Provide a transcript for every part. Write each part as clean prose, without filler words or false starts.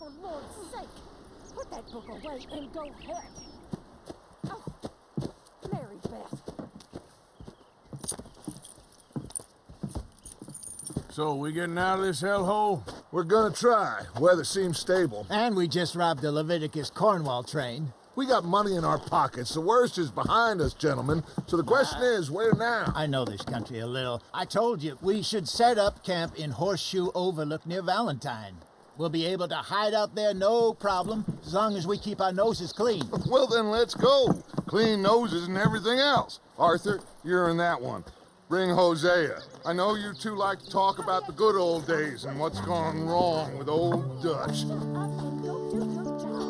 for Lord's sake! Put that book away and go ahead. Oh, Mary Beth. So, we getting out of this hellhole? We're gonna try. Weather seems stable. And we just robbed the Leviticus Cornwall train. We got money in our pockets. The worst is behind us, gentlemen. So the question is, where now? I know this country a little. I told you, we should set up camp in Horseshoe Overlook near Valentine. We'll be able to hide out there, no problem, as long as we keep our noses clean. Well, then let's go. Clean noses and everything else. Arthur, you're in that one. Bring Hosea. I know you two like to talk about the good old days and what's gone wrong with old Dutch. Shut up and go do your job.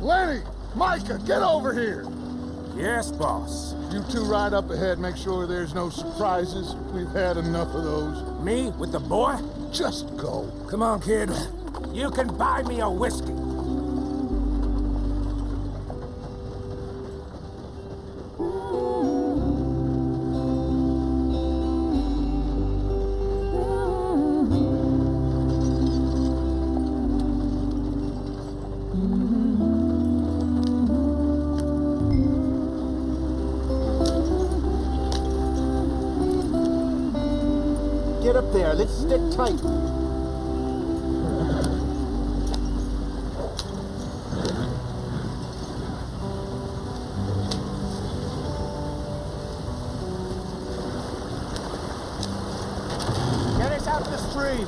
Lenny! Micah, get over here! Yes, boss. You two ride up ahead, make sure there's no surprises. We've had enough of those. Me with the boy? Just go. Come on, kid. You can buy me a whiskey. Get up there, let's stick tight. Get us out the stream.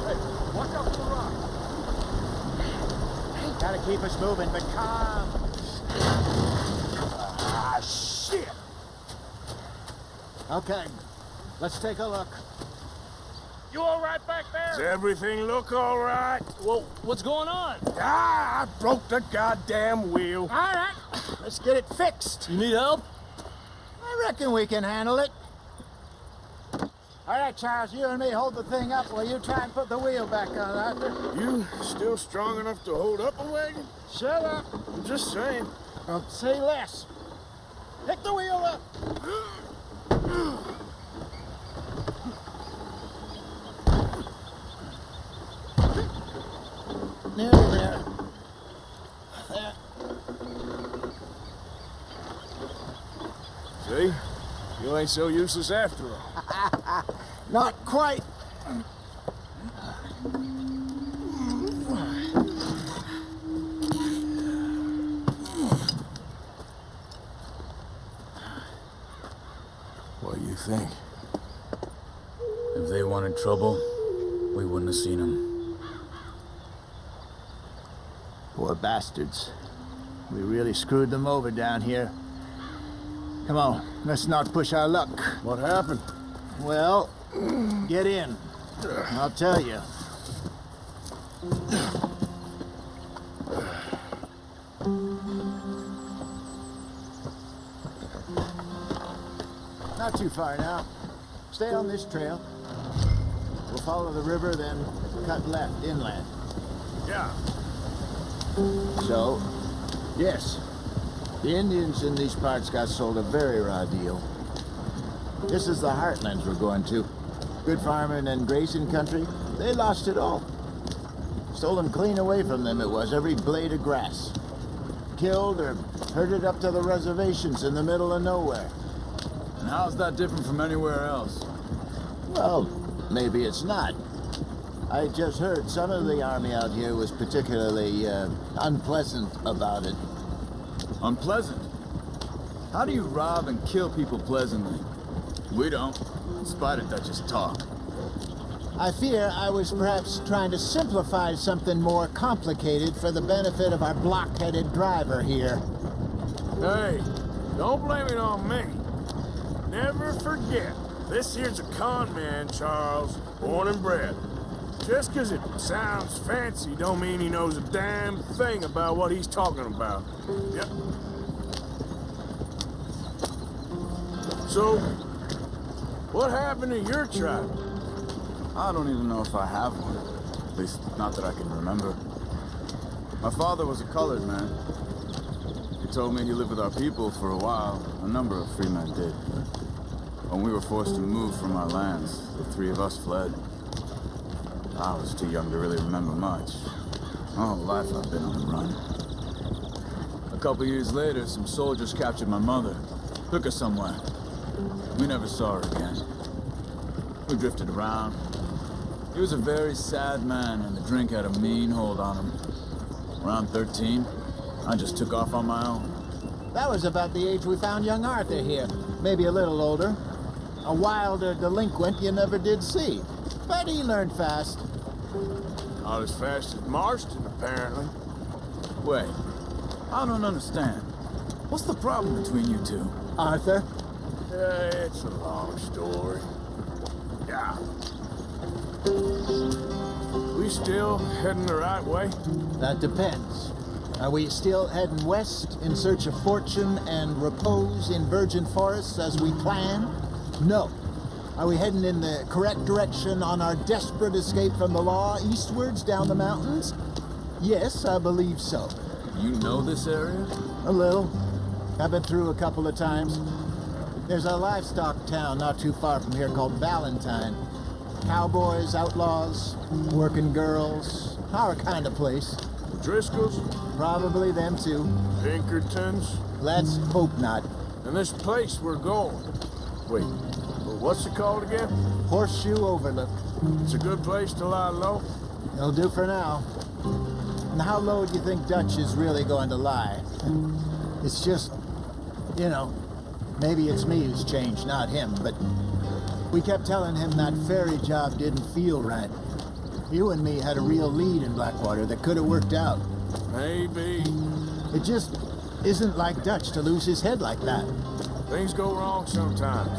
Hey, watch out for the rock. Gotta keep us moving, but calm. Ah, shit! Okay, let's take a look. You all right back Does there? everything look all right? Well, what's going on? Ah, I broke the goddamn wheel. All right, let's get it fixed. You need help? I reckon we can handle it. All right, Charles, you and me hold the thing up while you try and put the wheel back on, Arthur. You still strong enough to hold up a wagon? Shut up. I'm just saying. Say less. Pick the wheel up. Nearly there. There. See? You ain't so useless after all. Not quite. What do you think? If they wanted trouble, we wouldn't have seen them. Poor bastards. We really screwed them over down here. Come on, let's not push our luck. What happened? Well, get in. I'll tell you. Not too far now. Stay on this trail. We'll follow the river, then cut left inland. Yeah. So, yes, the Indians in these parts got sold a very raw deal. This is the heartlands we're going to. Good farming and grazing country, they lost it all. Stolen clean away from them it was, every blade of grass. Killed or herded up to the reservations in the middle of nowhere. And how's that different from anywhere else? Well, maybe it's not. I just heard some of the army out here was particularly unpleasant about it. Unpleasant? How do you rob and kill people pleasantly? We don't, in spite of Dutch's talk. I fear I was perhaps trying to simplify something more complicated for the benefit of our block-headed driver here. Hey, don't blame it on me. Never forget, this here's a con man, Charles, born and bred. Just 'cause it sounds fancy don't mean he knows a damn thing about what he's talking about. Yep. So, what happened to your tribe? I don't even know if I have one. At least, not that I can remember. My father was a colored man. He told me he lived with our people for a while. A number of free men did. When we were forced to move from our lands, the three of us fled. I was too young to really remember much. My whole life I've been on the run. A couple years later, some soldiers captured my mother. Took her somewhere. We never saw her again. We drifted around. He was a very sad man, and the drink had a mean hold on him. Around 13, I just took off on my own. That was about the age we found young Arthur here. Maybe a little older. A wilder delinquent you never did see. But he learned fast. Not as fast as Marston, apparently. Wait, I don't understand. What's the problem between you two? Arthur? It's a long story. Yeah. We still heading the right way? That depends. Are we still heading west in search of fortune and repose in virgin forests as we planned? No. Are we heading in the correct direction on our desperate escape from the law eastwards down the mountains? Yes, I believe so. You know this area? A little. I've been through a couple of times. There's a livestock town not too far from here called Vallentine. Cowboys, outlaws, working girls, our kind of place. Driscolls? Probably them too. Pinkertons? Let's hope not. And this place we're going. Wait, what's it called again? Horseshoe Overlook. It's a good place to lie low? It'll do for now. And how low do you think Dutch is really going to lie? It's just, you know, maybe it's me who's changed, not him, but we kept telling him that ferry job didn't feel right. You and me had a real lead in Blackwater that could have worked out. Maybe. It just isn't like Dutch to lose his head like that. Things go wrong sometimes.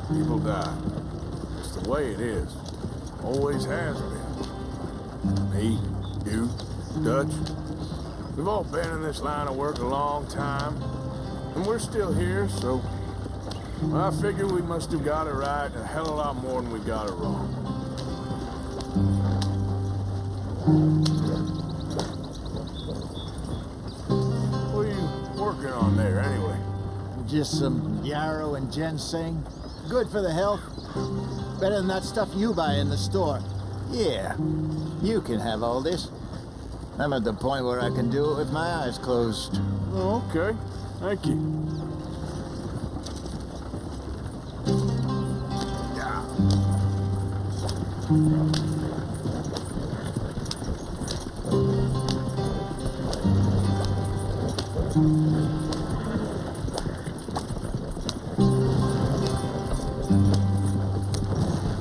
People die. It's the way it is. Always has been. Me, you, Dutch. We've all been in this line of work a long time. And we're still here, so I figure we must have got it right a hell of a lot more than we got it wrong. What are you working on there, anyway? Just some yarrow and ginseng. Good for the health. Better than that stuff you buy in the store. Yeah, you can have all this. I'm at the point where I can do it with my eyes closed. Oh, okay. Thank you. Yeah.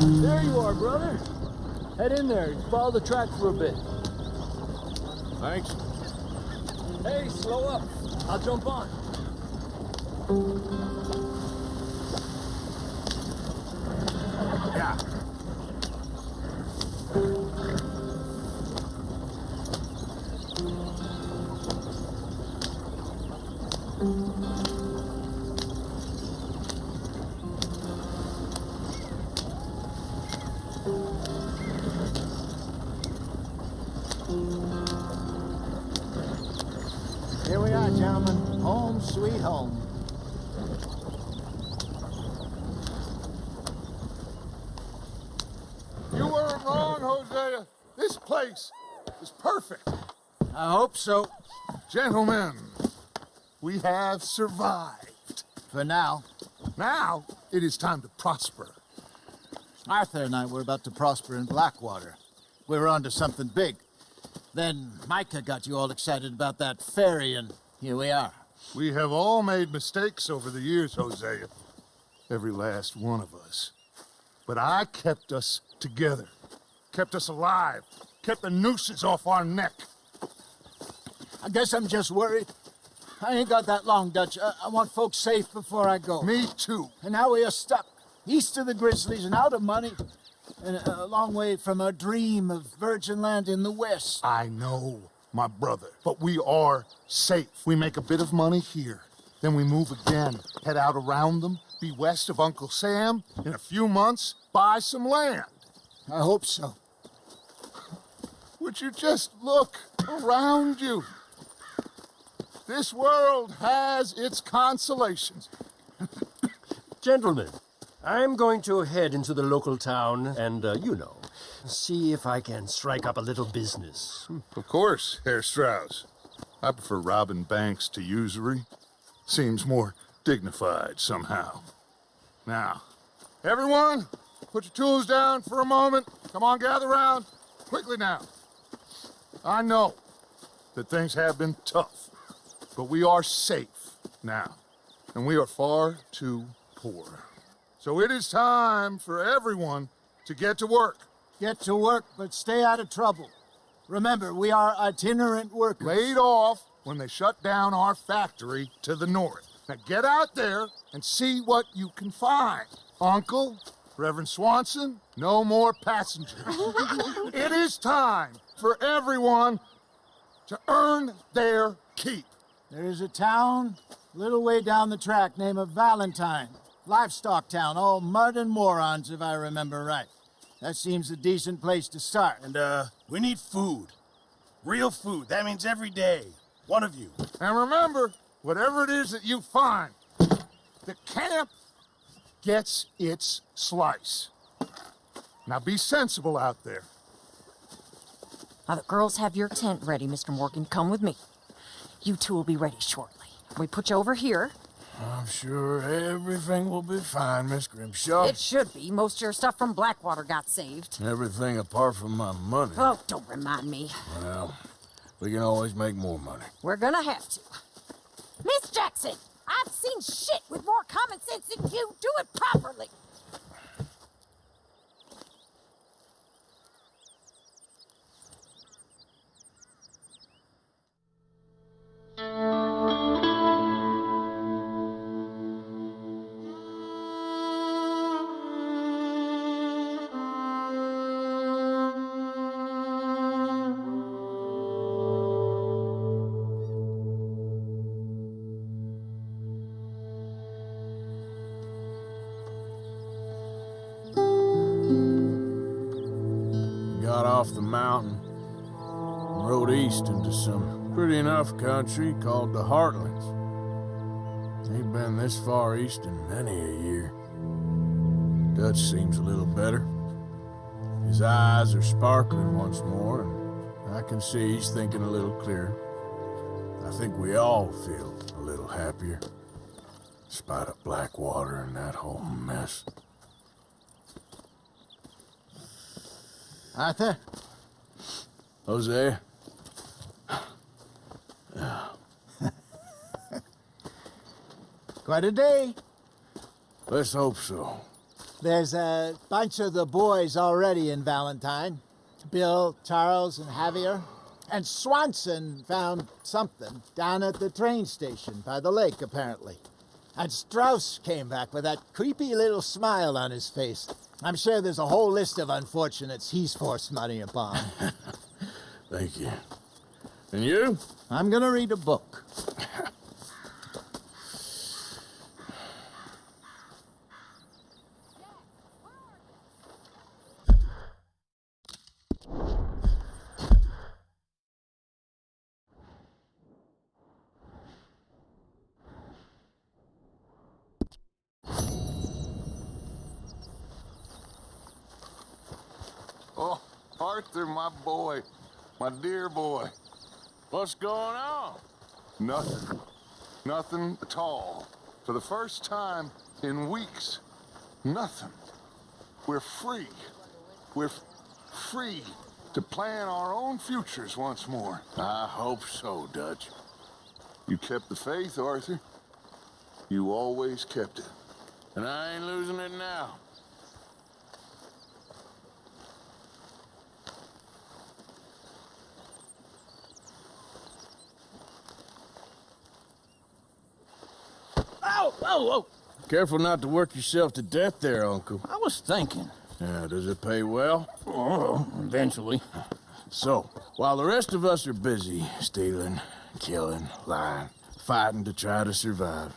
There you are, brother. Head in there and follow the track for a bit. Thanks. Hey, slow up. I'll jump on. Yeah. Here we are, gentlemen. Home sweet home. You weren't wrong, Hosea. This place is perfect. I hope so. Gentlemen, we have survived. For now. Now, it is time to prosper. Arthur and I were about to prosper in Blackwater. we were onto something big. Then Micah got you all excited about that ferry, and here we are. We have all made mistakes over the years, Hosea. Every last one of us. But I kept us together. Kept us alive. Kept the nooses off our neck. I guess I'm just worried. I ain't got that long, Dutch. I want folks safe before I go. Me too. And now we are stuck, east of the Grizzlies and out of money, and a long way from our dream of virgin land in the west. I know, my brother, but we are safe. We make a bit of money here. Then we move again, head out around them, be west of Uncle Sam. In a few months, buy some land. I hope so. Would you just look around you? This world has its consolations. Gentlemen, I'm going to head into the local town and, see if I can strike up a little business. Of course, Herr Strauss. I prefer robbing banks to usury. Seems more dignified somehow. Now, everyone, put your tools down for a moment. Come on, gather round. Quickly now. I know that things have been tough, but we are safe now, and we are far too poor. So it is time for everyone to get to work. Get to work, but stay out of trouble. Remember, we are itinerant workers. Laid off when they shut down our factory to the north. Now get out there and see what you can find. Uncle, Reverend Swanson, no more passengers. It is time for everyone to earn their keep. There is a town a little way down the track named Valentine. Livestock town, all mud and morons, if I remember right. That seems a decent place to start. And, we need food. Real food. That means every day. One of you. And remember, whatever it is that you find, the camp gets its slice. Now be sensible out there. Now the girls have your tent ready, Mr. Morgan. Come with me. You two will be ready shortly. We put you over here. I'm sure everything will be fine, Miss Grimshaw. It should be. Most of your stuff from Blackwater got saved. Everything apart from my money. Oh, don't remind me. Well, we can always make more money. We're gonna have to. Miss Jackson, I've seen shit with more common sense than you. Do it properly. Got off the mountain and rode east into some pretty enough country called the Heartlands. Ain't been this far east in many a year. Dutch seems a little better. His eyes are sparkling once more, and I can see he's thinking a little clearer. I think we all feel a little happier, in spite of Blackwater and that whole mess. Arthur? Jose? Quite a day. Let's hope so. There's a bunch of the boys already in Valentine. Bill, Charles, and Javier. And Swanson found something down at the train station by the lake, apparently. And Strauss came back with that creepy little smile on his face. I'm sure there's a whole list of unfortunates he's forced money upon. Thank you. And you? I'm gonna read a book. Oh, Arthur, my boy. My dear boy. What's going on? Nothing. Nothing at all. For the first time in weeks. Nothing. We're free. We're free To plan our own futures once more. I hope so, Dutch. You kept the faith, Arthur. You always kept it. And I ain't losing it now. Oh, oh, oh! Careful not to work yourself to death there, Uncle. I was thinking. Yeah, does it pay well? Oh, eventually. So, while the rest of us are busy stealing, killing, lying, fighting to try to survive,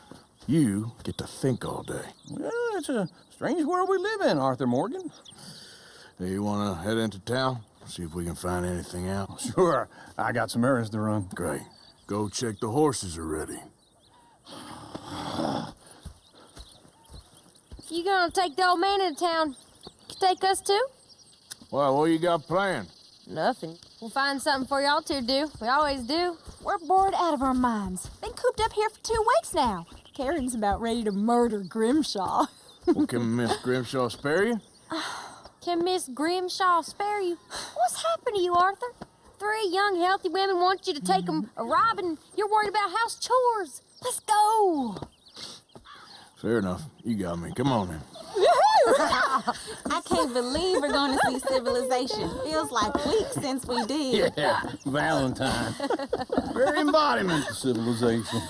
you get to think all day. Well, it's a strange world we live in, Arthur Morgan. Hey, you want to head into town? See if we can find anything out? Sure. I got some errands to run. Great. Go check the horses are ready. You gonna take the old man into town? Take us too? Well, what you got planned? Nothing. We'll find something for y'all to do. We always do. We're bored out of our minds. Been cooped up here for 2 weeks now. Karen's about ready to murder Grimshaw. Well, can Miss Grimshaw spare you? Can Miss Grimshaw spare you? What's happened to you, Arthur? 3 young, healthy women want you to take them a robbing. You're worried about house chores. Let's go. Fair enough. You got me. Come on then. I can't believe we're going to see civilization. Feels like weeks since we did. Yeah, Valentine. Very embodiment of civilization.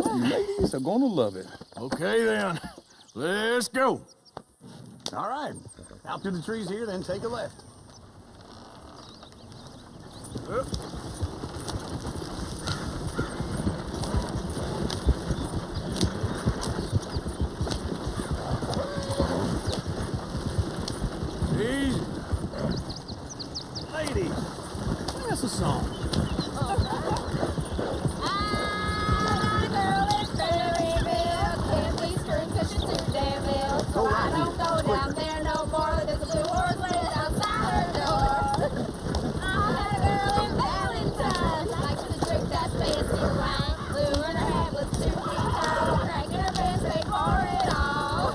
You ladies are gonna love it. Okay then. Let's go. All right. Out through the trees here, then take a left. Easy. Ladies, sing us a song. So I don't go down there no more. There's a blue horse waiting outside her door. I had a girl in Valentine, likes to drink that fancy wine. Blue in her head was 2 feet tall, cracking her pants, paid for it all.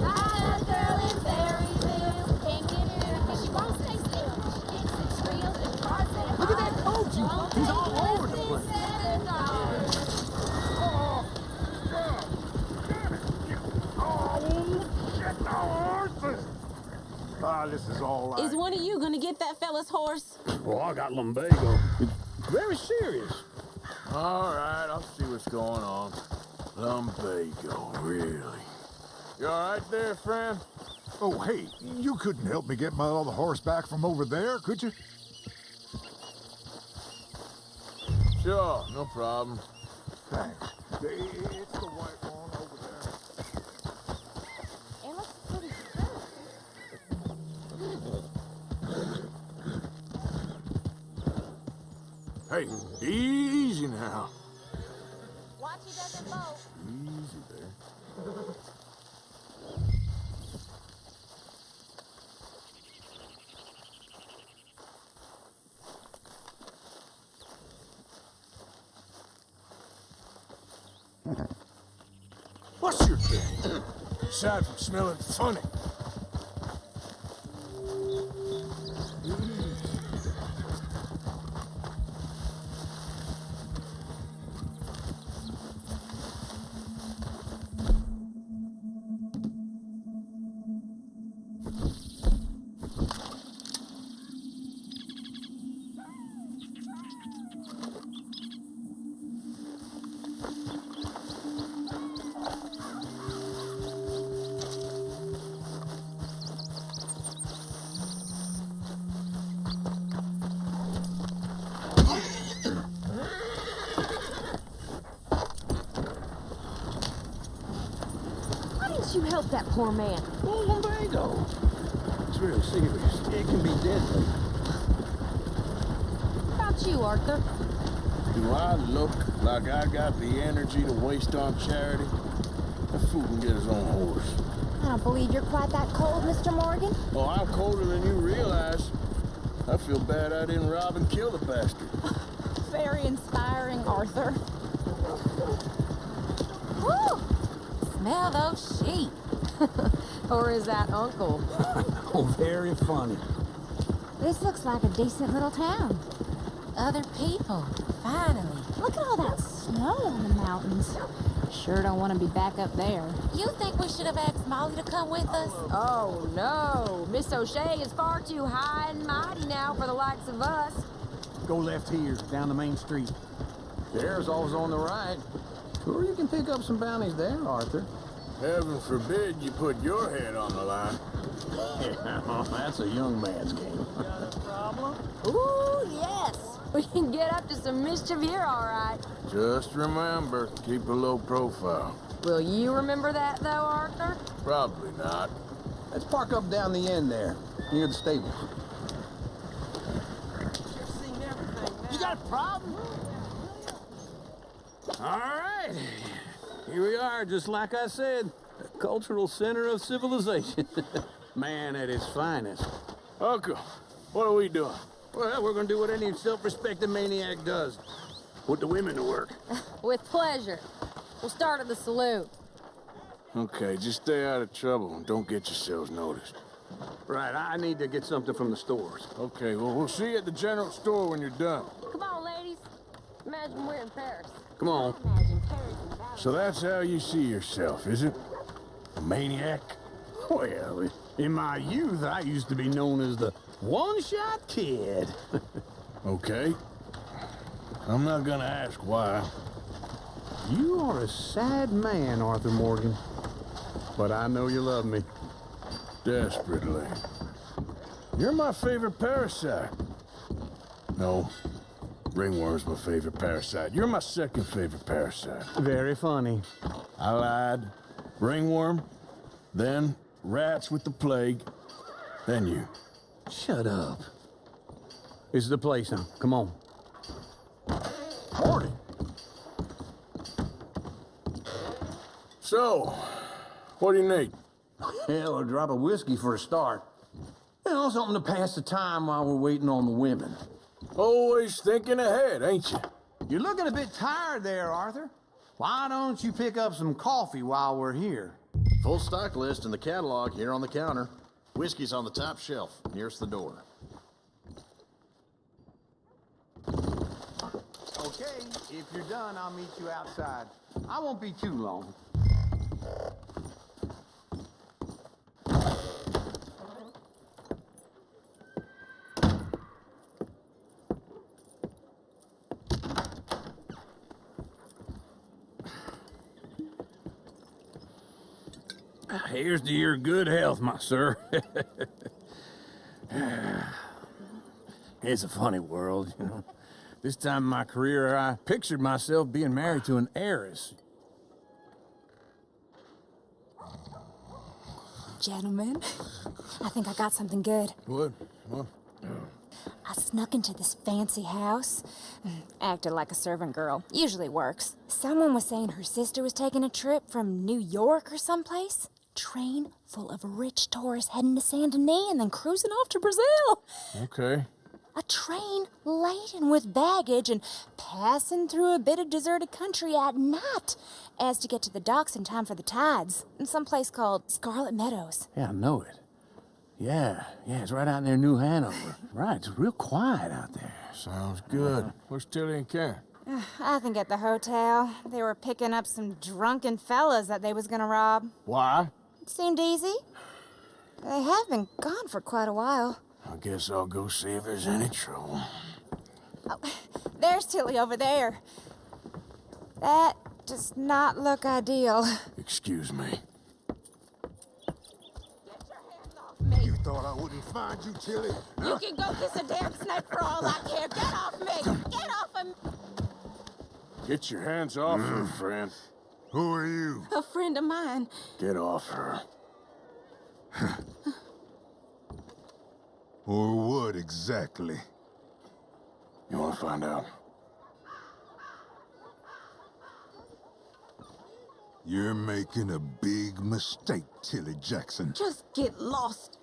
I had a girl in Berryville, can't get her because she won't stay still. She kicks and squeals and cards and Look at that coach. He's all over the place. This is all right. Is one of you going to get that fella's horse? Well, I got lumbago. It's very serious. All right, I'll see what's going on. Lumbago, really? You all right there, friend? Oh, hey, you couldn't help me get my other horse back from over there, could you? Sure, no problem. Thanks. It's the white one over there. It looks pretty Hey, easy now. Watch he doesn't bolt. Easy there. What's your thing? Aside from smelling funny. You help that poor man. Oh, lumbago. It's really serious. It can be deadly. How about you, Arthur? Do I look like I got the energy to waste on charity? That fool can get his own horse. I don't believe you're quite that cold, Mr. Morgan. Oh, I'm colder than you realize. I feel bad I didn't rob and kill the bastard. Very inspiring, Arthur. Woo! Smell those sheep. Or is that Uncle? Oh, very funny. This looks like a decent little town. Other people, finally. Look at all that snow on the mountains. Sure don't want to be back up there. You think we should have asked Molly to come with us? Oh, no. Miss O'Shea is far too high and mighty now for the likes of us. Go left here, down the main street. There's always on the right. Sure, you can pick up some bounties there, Arthur. Heaven forbid you put your head on the line. Yeah, that's a young man's game. Got a problem? Ooh, yes. We can get up to some mischief here, all right. Just remember, keep a low profile. Will you remember that, though, Arthur? Probably not. Let's park up down the end there, near the stables. You got a problem? All right. Here we are, just like I said. The cultural center of civilization. Man at his finest. Uncle, what are we doing? Well, we're gonna do what any self-respecting maniac does. Put the women to work. With pleasure. We'll start at the saloon. Okay, just stay out of trouble and don't get yourselves noticed. Right, I need to get something from the stores. Okay, well, we'll see you at the general store when you're done. Come on, ladies. Imagine we're in Paris. Come on. Imagine Paris in Valley. So that's how you see yourself, is it? A maniac? Well, in my youth, I used to be known as the one-shot kid. Okay. I'm not gonna ask why. You are a sad man, Arthur Morgan. But I know you love me. Desperately. You're my favorite parasite. No. Ringworm's my favorite parasite. You're my second favorite parasite. Very funny. I lied. Ringworm, then rats with the plague, then you. Shut up. This is the place now. Come on. Morty. So, what do you need? Hell, a drop of whiskey for a start. You know, something to pass the time while we're waiting on the women. Always thinking ahead, ain't you? You're looking a bit tired there, Arthur. Why don't you pick up some coffee while we're here? Full stock list in the catalog here on the counter. Whiskey's on the top shelf, nearest the door. Okay, if you're done, I'll meet you outside. I won't be too long. Here's to your good health, my sir. It's a funny world, you know. This time in my career, I pictured myself being married to an heiress. Gentlemen, I think I got something good. What? I snuck into this fancy house, acted like a servant girl. Usually works. Someone was saying her sister was taking a trip from New York or someplace. Train full of rich tourists heading to Saint Denis and then cruising off to Brazil. Okay. A train laden with baggage and passing through a bit of deserted country at night as to get to the docks in time for the tides in some place called Scarlet Meadows. Yeah, I know it. Yeah, it's right out near New Hanover. Right, it's real quiet out there. Sounds good. Where's Tilly and Karen? I think at the hotel. They were picking up some drunken fellas that they was gonna rob. Why? It seemed easy. They have been gone for quite a while. I guess I'll go see if there's any trouble. Oh, there's Tilly over there. That does not look ideal. Excuse me. You thought I wouldn't find you, Tilly? You can go kiss a damn snake for all I care. Get off me! Get off of me! Get your hands off her, friend. Who are you? A friend of mine. Get off her. Or what exactly? You want to find out? You're making a big mistake, Tilly Jackson. Just get lost.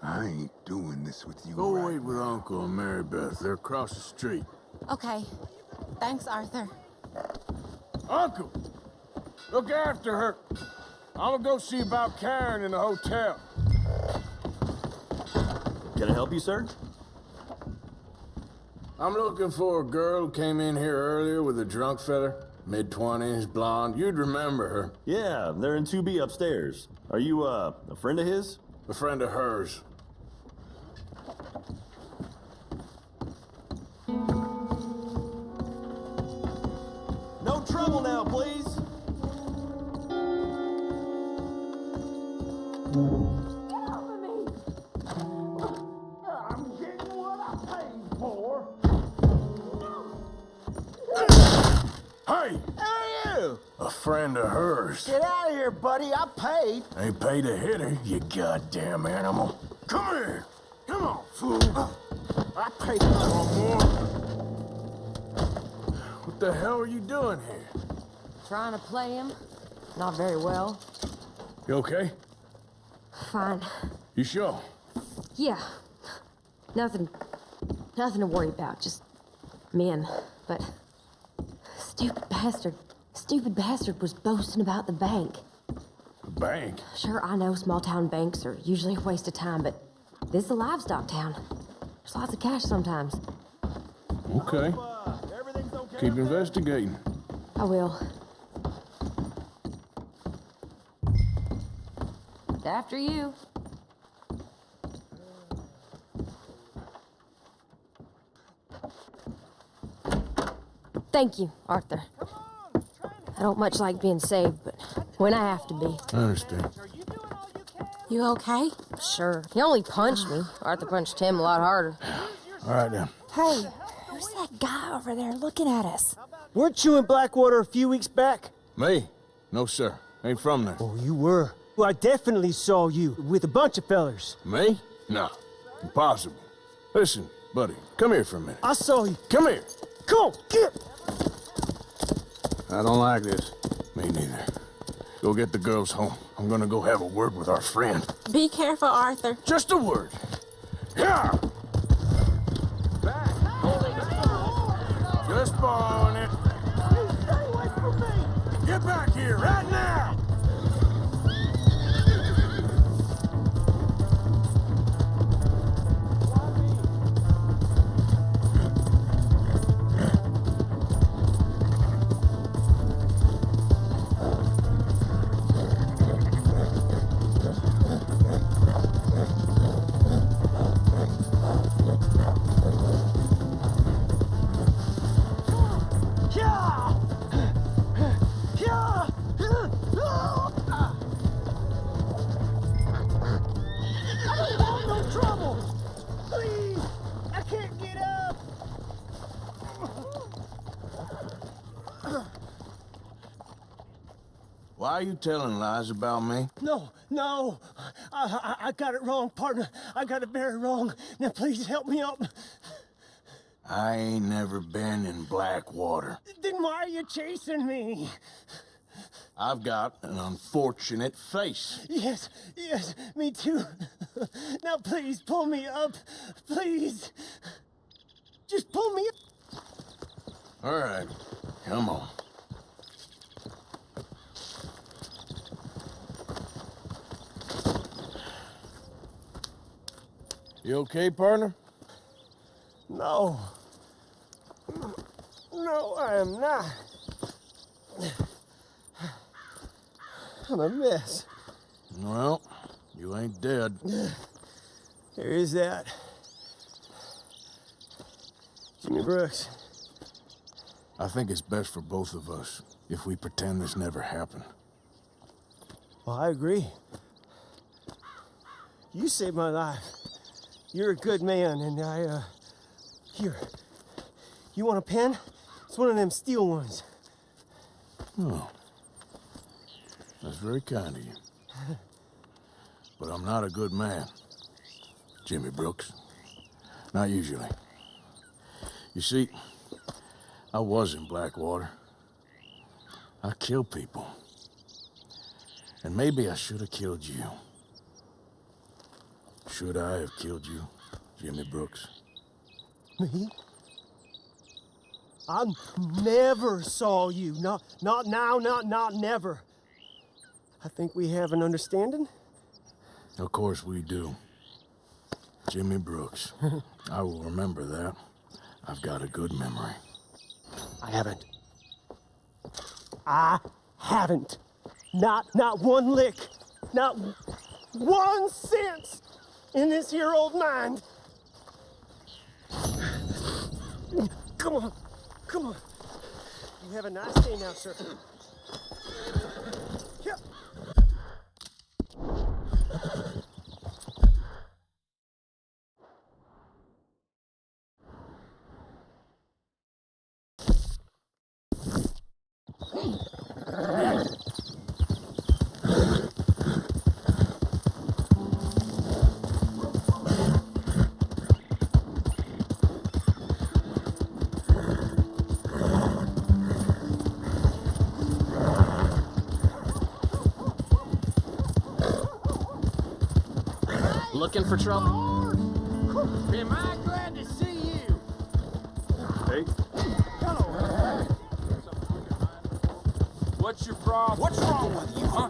I ain't doing this with you. Go right wait with now. Uncle and Mary Beth. They're across the street. Okay. Thanks, Arthur. Uncle! Look after her. I'm gonna go see about Karen in the hotel. Can I help you, sir? I'm looking for a girl who came in here earlier with a drunk fella. Mid-20s, blonde. You'd remember her. Yeah, they're in 2B upstairs. Are you, a friend of his? A friend of hers. No trouble now, please. I'm getting what I paid for. Hey! Who are you? A friend of hers. Get out of here, buddy. I paid. Ain't paid to hit her, you goddamn animal. Come here! Come on, fool! I paid. One more. What the hell are you doing here? Trying to play him. Not very well. You okay? Fine. You sure? Yeah. Nothing to worry about. Just men. But stupid bastard was boasting about the bank. The bank? Sure, I know small town banks are usually a waste of time, but this is a livestock town. There's lots of cash sometimes. Okay. Keep investigating. I will. After you. Thank you, Arthur. I don't much like being saved, but when I have to be. I understand. You okay? Sure. He only punched me. Arthur punched him a lot harder. All right, then. Hey, who's that guy over there looking at us? Weren't you in Blackwater a few weeks back? Me? No, sir. Ain't from there. Oh, you were. Well, I definitely saw you with a bunch of fellers. Me? No. Impossible. Listen, buddy, come here for a minute. I saw you. Come here. Come on, get. I don't like this. Me neither. Go get the girls home. I'm gonna go have a word with our friend. Be careful, Arthur. Just a word. Yeah! Back! Just borrowing it. Stay away from me! Get back here, right now! Why are you telling lies about me? No. I got it wrong, partner. I got it very wrong. Now, please help me up. I ain't never been in Blackwater. Then why are you chasing me? I've got an unfortunate face. Yes, me too. Now, please, pull me up. Please. Just pull me up. All right, come on. You okay, partner? No, I am not. I'm a mess. Well, you ain't dead. There is that. Jimmy Brooks. I think it's best for both of us if we pretend this never happened. Well, I agree. You saved my life. You're a good man, and here. You want a pen? It's one of them steel ones. Oh. That's very kind of you. But I'm not a good man, Jimmy Brooks. Not usually. You see, I was in Blackwater. I killed people. And maybe I should have killed you. Should I have killed you, Jimmy Brooks? Me? I never saw you. Not now, not never. I think we have an understanding. Of course we do. Jimmy Brooks. I will remember that. I've got a good memory. I haven't. Not one lick. Not 1 cent in this here old mind. Come on. You have a nice day now, sir. Yep. Looking for trouble? Am I glad to see you? Hey. Hello. What's your problem? What's wrong with you, huh?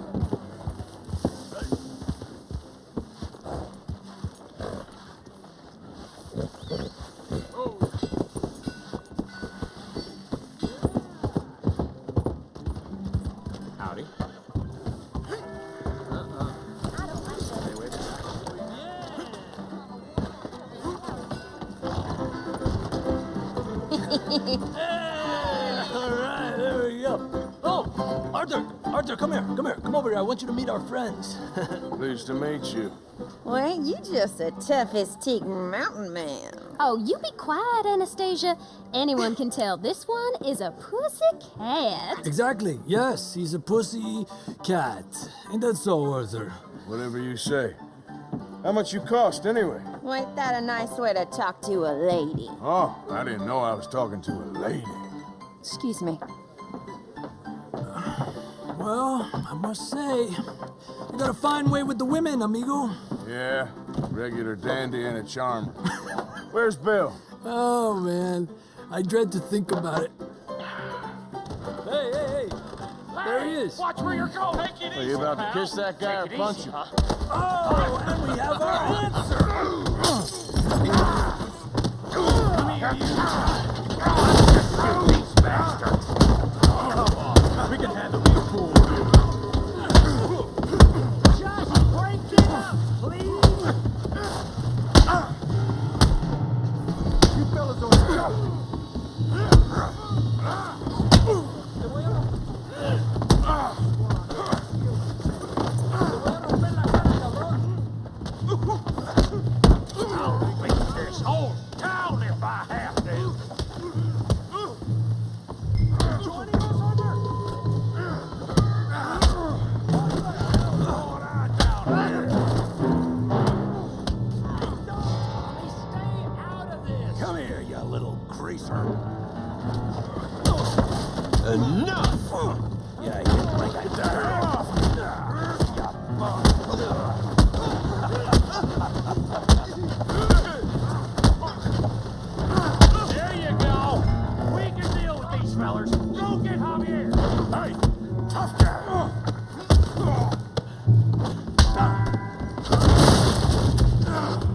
Howdy. All right, there we go. Oh, Arthur, come here. Come over here. I want you to meet our friends. Pleased to meet you. Well, ain't you just the toughest teak mountain man? Oh, you be quiet, Anastasia. Anyone can tell this one is a pussy cat. Exactly. Yes, he's a pussy cat. Ain't that so, Arthur? Whatever you say. How much you cost, anyway? Well, ain't that a nice way to talk to a lady? Oh, I didn't know I was talking to a lady. Excuse me. Well, I must say, you got a fine way with the women, amigo. Yeah, regular dandy and a charmer. Where's Bill? Oh, man. I dread to think about it. Hey! There he is. Watch where you're going. Take it Are easy, you about to pal. kiss that guy or Take it punch easy, him? huh? Oh, and we have our answer. These bastards. Come on. We can handle these fools. Just break it up, please. You fellas don't go. I'll beat this whole town if I have to. Joining us, Arthur? Stay out of this. Come here, you little greaser. Enough! Yeah, you like I Get off! There you go! We can deal with these fellers. Go get Javier! Hey, tough guy.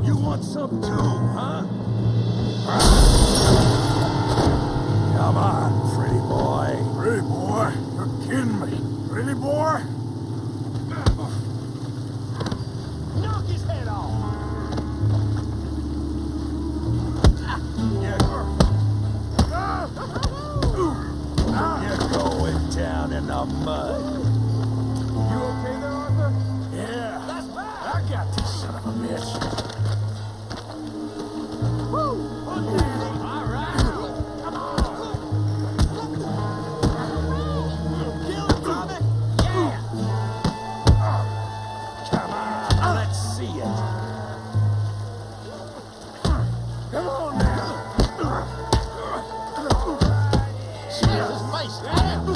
You want some too, huh? Come on, pretty boy. Pretty boy, you're kidding me. Pretty boy? Knock his head off! You're going down in the mud. You okay there, Arthur? Yeah. That's bad! I got this son of a bitch. Woo! All right! Come on! Kill him, Tommy! Yeah! Come on, let's see it. Come on now. Smash his face, damn it!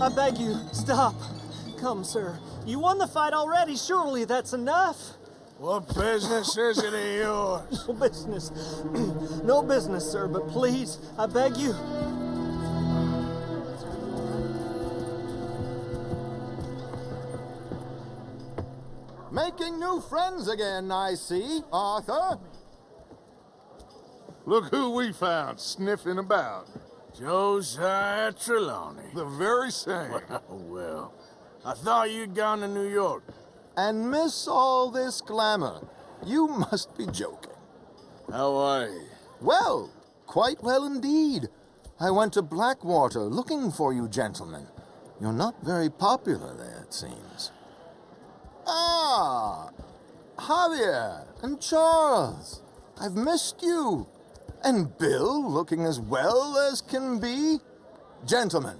I beg you, stop. Come, sir. You won the fight already. Surely that's enough. What business is it of yours? No business. No business, sir, but please, I beg you. Making new friends again, I see, Arthur. Look who we found sniffing about. Josiah Trelawney. The very same. Well, I thought you'd gone to New York. And miss all this glamour. You must be joking. How are you? Well, quite well indeed. I went to Blackwater looking for you gentlemen. You're not very popular there, it seems. Ah, Javier and Charles. I've missed you. And Bill looking as well as can be. Gentlemen,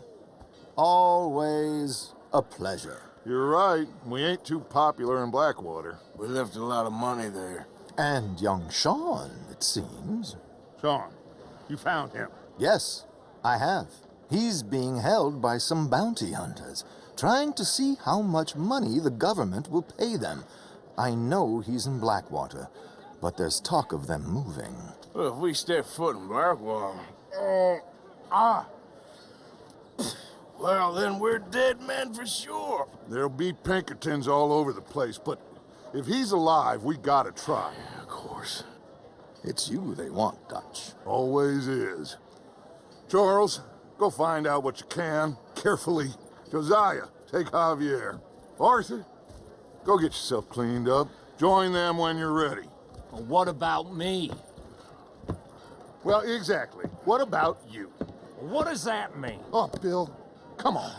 always a pleasure. You're right. We ain't too popular in Blackwater. We left a lot of money there. And young Sean, it seems. Sean, you found him? Yes, I have. He's being held by some bounty hunters, trying to see how much money the government will pay them. I know he's in Blackwater, but there's talk of them moving. Well, if we step foot in Blackwater... Well, then we're dead men for sure. There'll be Pinkertons all over the place, but if he's alive, we gotta try. Yeah, of course. It's you they want, Dutch. Always is. Charles, go find out what you can, carefully. Josiah, take Javier. Arthur, go get yourself cleaned up. Join them when you're ready. Well, what about me? Well, exactly. What about you? What does that mean? Oh, Bill, come on.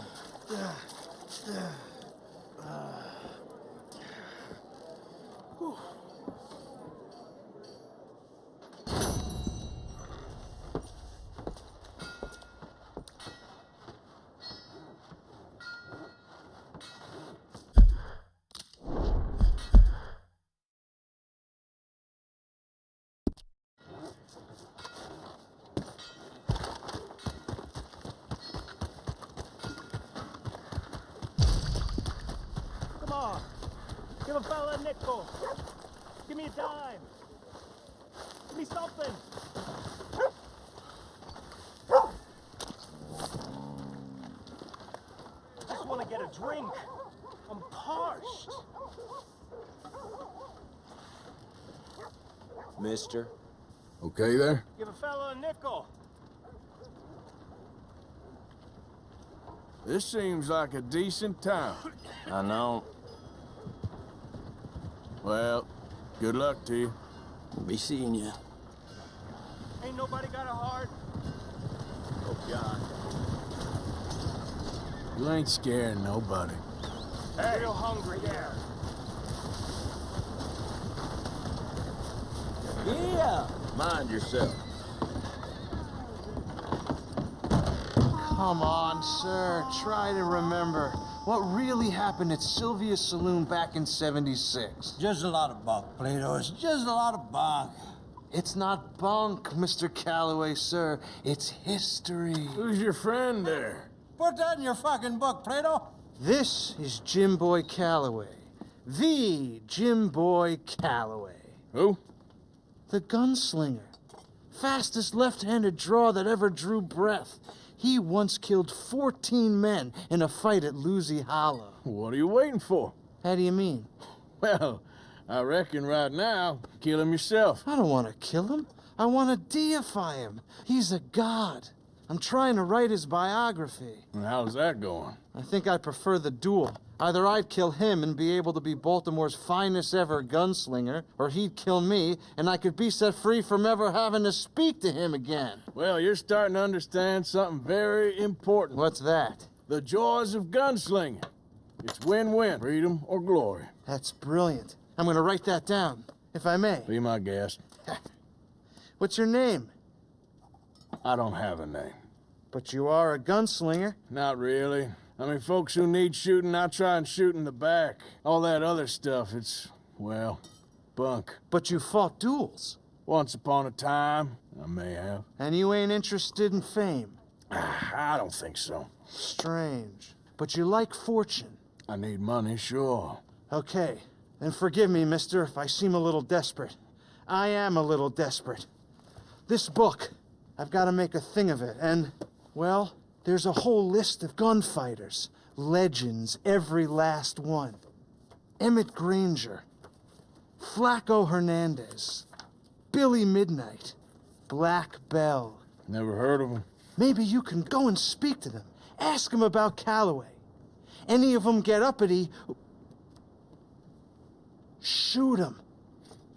Give a fella a nickel. Give me a dime. Give me something. I just want to get a drink. I'm parched. Mister? Okay there? Give a fella a nickel. This seems like a decent town. I know. Well, good luck to you. We'll be seeing you. Ain't nobody got a heart. Oh, God. You ain't scaring nobody. Hey. Real hungry there. Yeah. Mind yourself. Come on, sir. Try to remember. What really happened at Sylvia's Saloon back in '76? Just a lot of bunk, Plato. It's just a lot of bunk. It's not bunk, Mr. Calloway, sir. It's history. Who's your friend there? Put that in your fucking book, Plato. This is Jim Boy Calloway. The Jim Boy Calloway. Who? The gunslinger. Fastest left-handed draw that ever drew breath. He once killed 14 men in a fight at Lucy Hollow. What are you waiting for? How do you mean? Well, I reckon right now, kill him yourself. I don't want to kill him. I want to deify him. He's a god. I'm trying to write his biography. And how's that going? I think I prefer the duel. Either I'd kill him and be able to be Baltimore's finest ever gunslinger, or he'd kill me and I could be set free from ever having to speak to him again. Well, you're starting to understand something very important. What's that? The joys of gunslinging. It's win-win, freedom or glory. That's brilliant. I'm going to write that down, if I may. Be my guest. What's your name? I don't have a name. But you are a gunslinger. Not really. I mean, folks who need shooting, I try and shoot in the back. All that other stuff, it's, well, bunk. But you fought duels. Once upon a time, I may have. And you ain't interested in fame. I don't think so. Strange. but you like fortune. I need money, sure. Okay, then forgive me, mister, if I seem a little desperate. I am a little desperate. This book, I've got to make a thing of it, and, well, there's a whole list of gunfighters. Legends, every last one. Emmett Granger, Flaco Hernandez, Billy Midnight, Black Bell. Never heard of them. Maybe you can go and speak to them. Ask them about Calloway. Any of them get uppity, shoot them.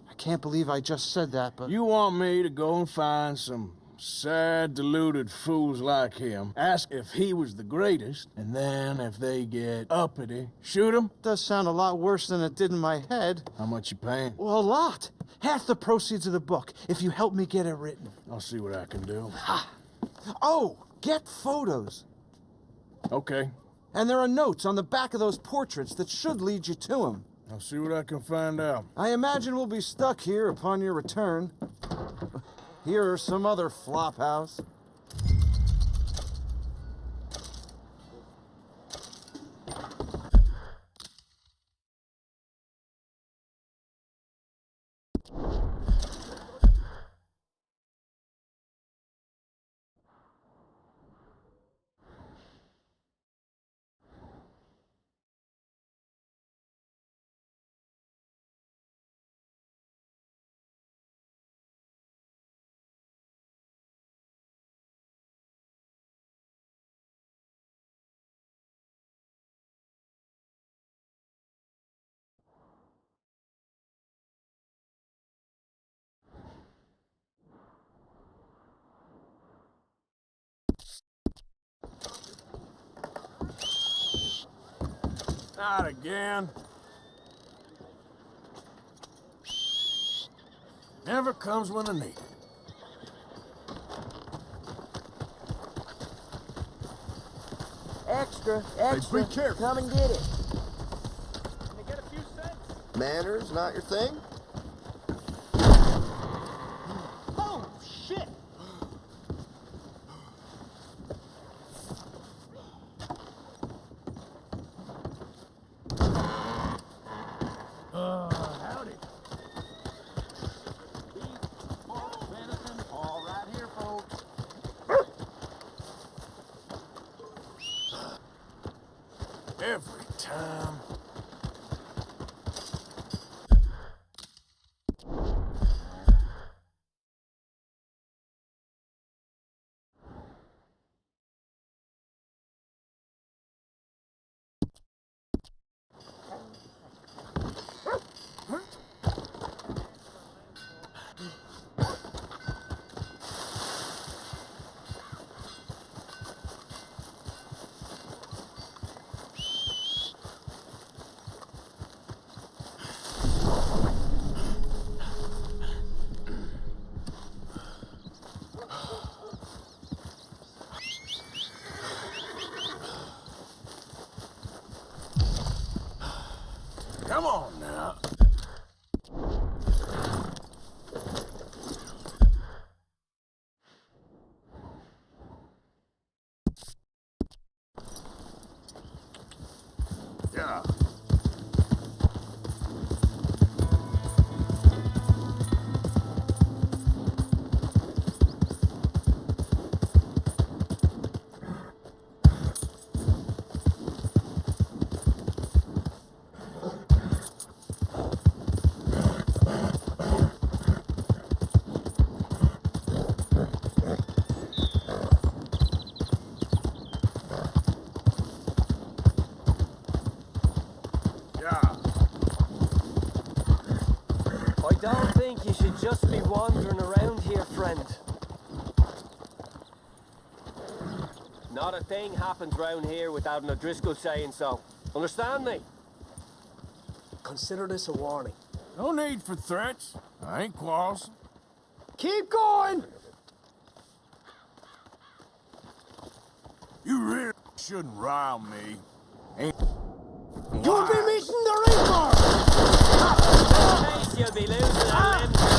I can't believe I just said that, but... You want me to go and find some sad, deluded fools like him, ask if he was the greatest, and then if they get uppity, shoot him? Does sound a lot worse than it did in my head. How much you paying? Well, a lot. Half the proceeds of the book, if you help me get it written. I'll see what I can do. Ha! Oh, get photos. Okay. And there are notes on the back of those portraits that should lead you to him. I'll see what I can find out. I imagine we'll be stuck here upon your return. Here or some other flop house. Not again. Never comes when I need it. Extra, extra. Be careful. Come and get it. Can I get a few cents? Manners not your thing? Oh, shit! Howdy. All right here, folks. Every time. Come on now. Yeah. I don't think you should just be wandering around here, friend. Not a thing happens round here without an O'Driscoll saying so. Understand me? Consider this a warning. No need for threats. I ain't quarrelsome. Keep going! You really shouldn't rile me. Ain't You'll be meeting the Reaper! You'll be losing a limb to the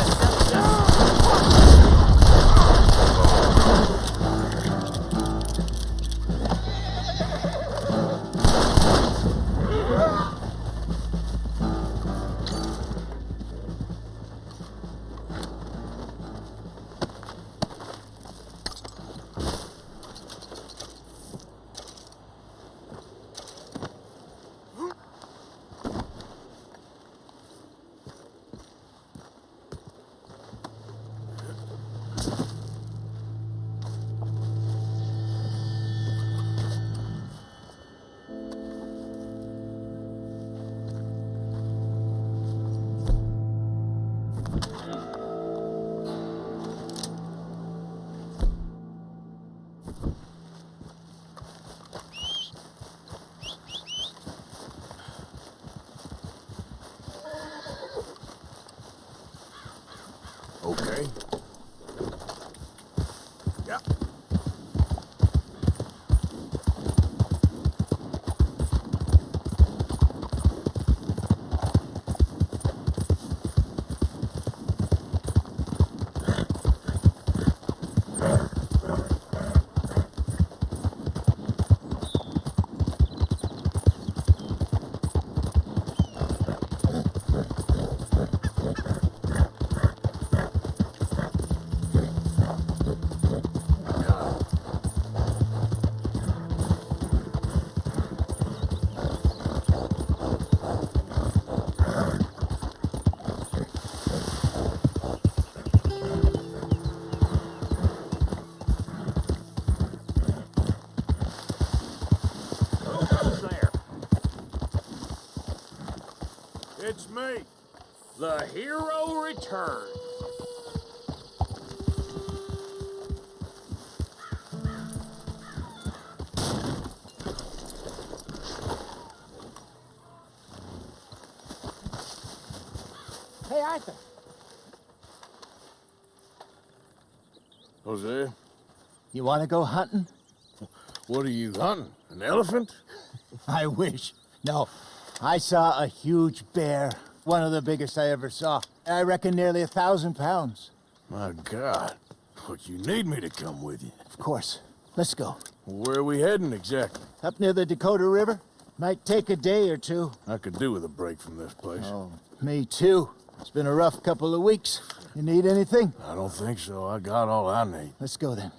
The hero returns. Hey, Arthur. Hosea, You want to go hunting? what are you hunting? An elephant? I wish. No. I saw a huge bear. One of the biggest I ever saw. I reckon nearly 1,000 pounds. My God. Look, you need me to come with you. Of course. Let's go. Where are we heading exactly? Up near the Dakota River. Might take a day or two. I could do with a break from this place. Oh, me too. It's been a rough couple of weeks. You need anything? I don't think so. I got all I need. Let's go then.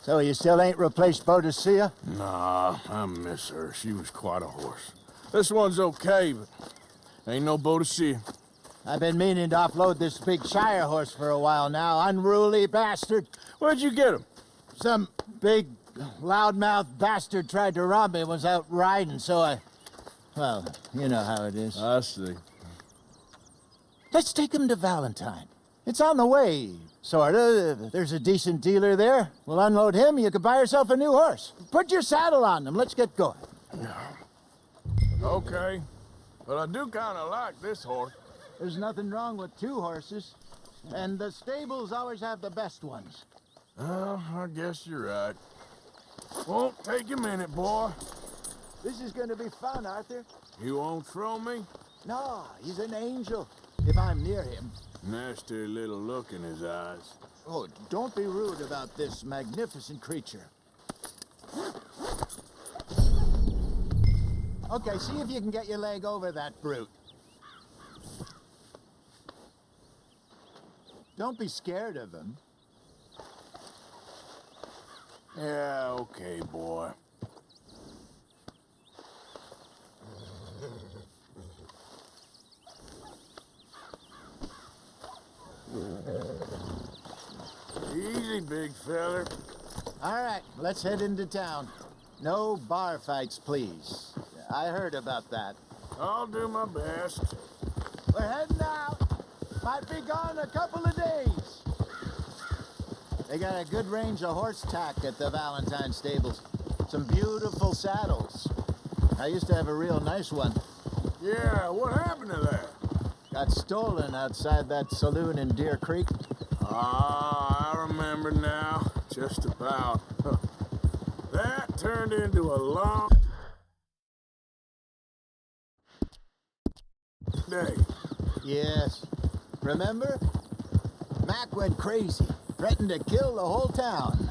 So you still ain't replaced Boadicea? Nah, I miss her. She was quite a horse. This one's okay, but ain't no Boadicea. I've been meaning to offload this big Shire horse for a while now. Unruly bastard. Where'd you get him? Some big, loudmouth bastard tried to rob me and was out riding, so well, you know how it is. I see. Let's take him to Valentine. It's on the way, sorta. There's a decent dealer there. We'll unload him, you can buy yourself a new horse. Put your saddle on him, let's get going. Okay, but I do kind of like this horse. There's nothing wrong with two horses, and the stables always have the best ones. Well, I guess you're right. Won't take a minute, boy. This is gonna be fun, Arthur. You won't throw me? No, he's an angel, if I'm near him. Nasty little look in his eyes. Oh, don't be rude about this magnificent creature. Okay, see if you can get your leg over that brute. Don't be scared of him. Yeah, okay, boy. Easy, big feller. All right, let's head into town. No bar fights, please. I heard about that. I'll do my best. We're heading out. Might be gone a couple of days. They got a good range of horse tack at the Valentine stables. Some beautiful saddles. I used to have a real nice one. Yeah, what happened to that? Got stolen outside that saloon in Deer Creek. Ah, I remember now. Just about. That turned into a long day. Yes. Remember? Mac went crazy, threatened to kill the whole town.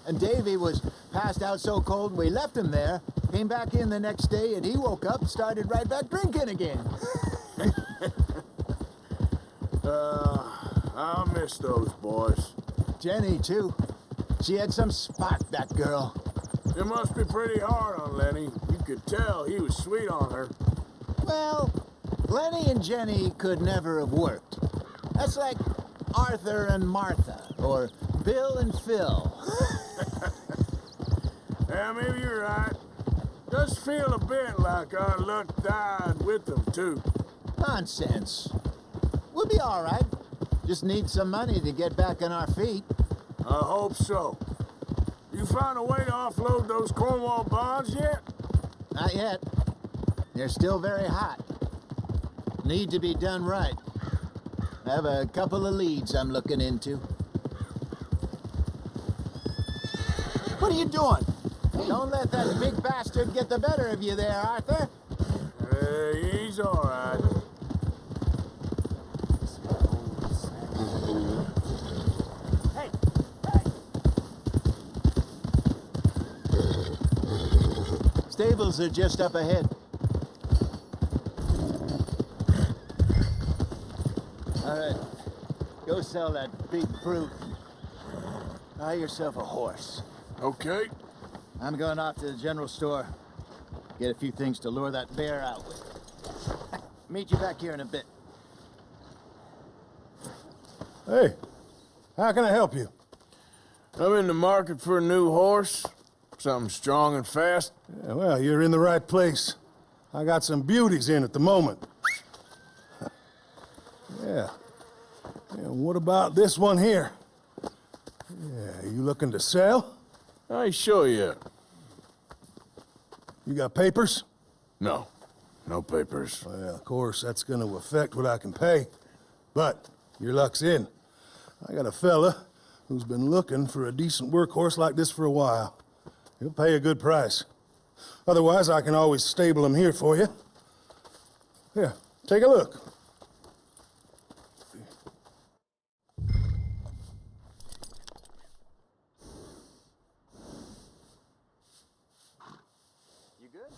And Davy was passed out so cold we left him there, came back in the next day, and he woke up, started right back drinking again. I'll miss those boys. Jenny, too. She had some spot, that girl. It must be pretty hard on Lenny. You could tell he was sweet on her. Well, Lenny and Jenny could never have worked. That's like Arthur and Martha, or Bill and Phil. Yeah, maybe you're right. Does feel a bit like our luck died with them, too. Nonsense. We'll be all right. Just need some money to get back on our feet. I hope so. You find a way to offload those Cornwall bonds yet? Not yet. They're still very hot. Need to be done right. I have a couple of leads I'm looking into. What are you doing? Don't let that big bastard get the better of you there, Arthur. He's all right. Hey! Stables are just up ahead. All right, go sell that big brute. Buy yourself a horse. Okay. I'm going off to the general store. Get a few things to lure that bear out with. Meet you back here in a bit. Hey, how can I help you? I'm in the market for a new horse. Something strong and fast. Yeah, well, you're in the right place. I got some beauties in at the moment. Yeah. And what about this one here? Yeah, you looking to sell? I ain't sure yet. You got papers? No. No papers. Well, of course, that's going to affect what I can pay. But your luck's in. I got a fella who's been looking for a decent workhorse like this for a while. He'll pay a good price. Otherwise, I can always stable him here for you. Here, take a look. You good?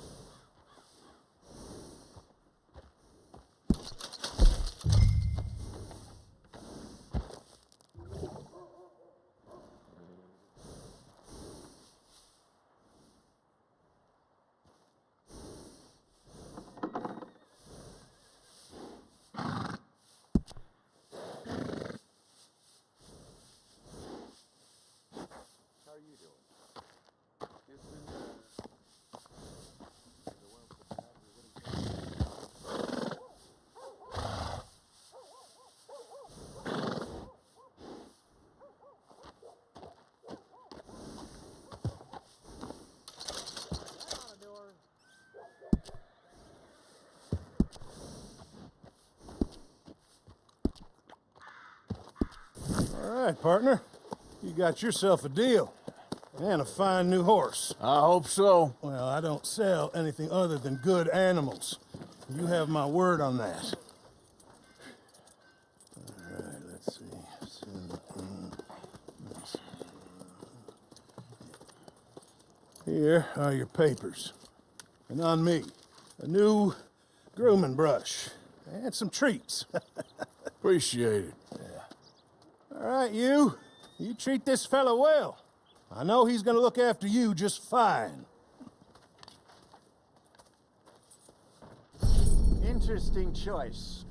All right, partner. You got yourself a deal. And a fine new horse. I hope so. Well, I don't sell anything other than good animals. You have my word on that. All right, let's see. Here are your papers. And on me, a new grooming brush. And some treats. Appreciate it. All right, you treat this fella well. I know he's gonna look after you just fine. Interesting choice.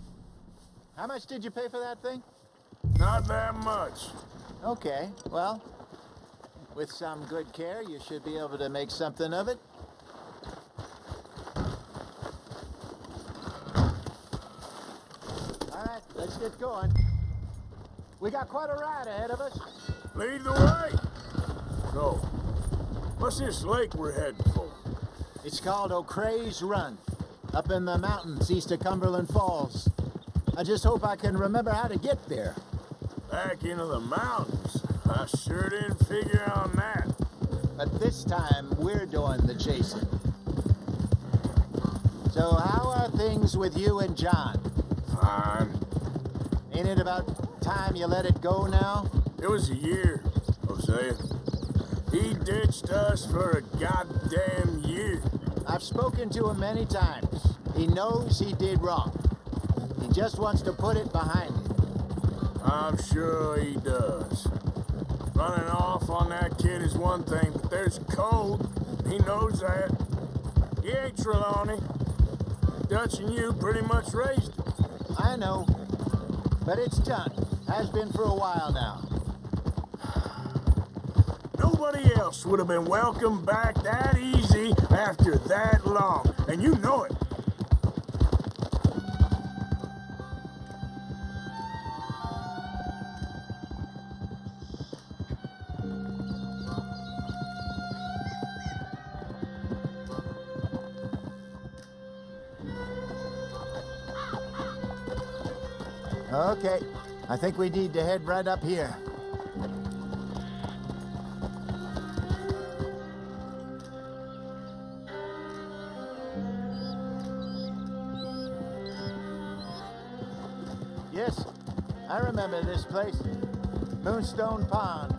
How much did you pay for that thing? Not that much. Okay, well, with some good care, you should be able to make something of it. All right, let's get going. We got quite a ride ahead of us. Lead the way. So, what's this lake we're heading for? It's called O'Creagh's Run, up in the mountains east of Cumberland Falls. I just hope I can remember how to get there. Back into the mountains? I sure didn't figure on that. But this time, we're doing the chasing. So how are things with you and John? Fine. Ain't it about time you let it go now? It was a year, Hosea. He ditched us for a goddamn year. I've spoken to him many times. He knows he did wrong. He just wants to put it behind him. I'm sure he does. Running off on that kid is one thing, but there's code. He knows that. He ain't Trelawney. Dutch and you pretty much raised him. I know. But it's done. Has been for a while now. Nobody else would have been welcomed back that easy after that long. And you know it. Okay. I think we need to head right up here. Yes, I remember this place. Moonstone Pond.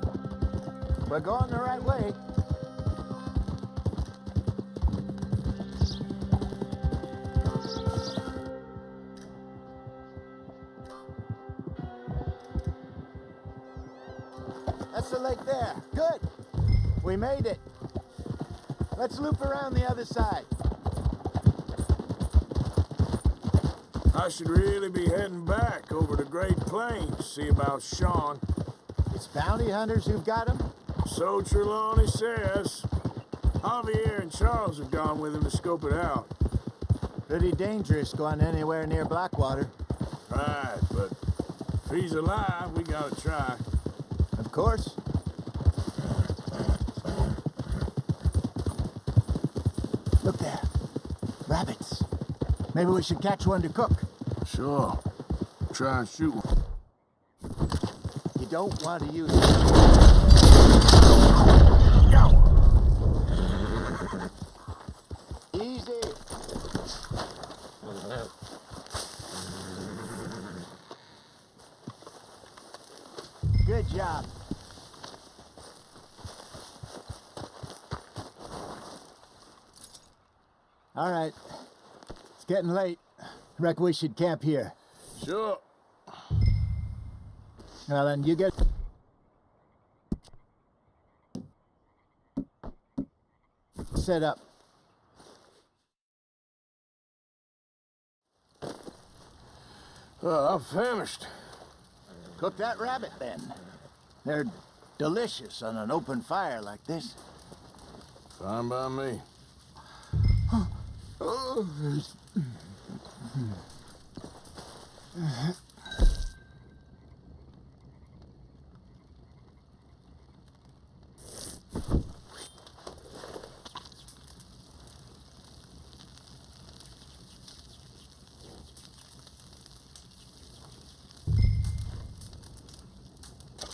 We're going the right way. That's the lake there. Good. We made it. Let's loop around the other side. I should really be heading back over to Great Plains, see about Sean. It's bounty hunters who've got him? So Trelawney says. Javier and Charles have gone with him to scope it out. Pretty dangerous going anywhere near Blackwater. Right, but if he's alive, we gotta try. Of course. Look there. Rabbits. Maybe we should catch one to cook. Sure. Try and shoot one. You don't want to use Easy. Good job. All right. It's getting late. Reckon we should camp here. Sure. Well, then you get... set up. I'm famished. Cook that rabbit, then. They're delicious on an open fire like this. Fine by me.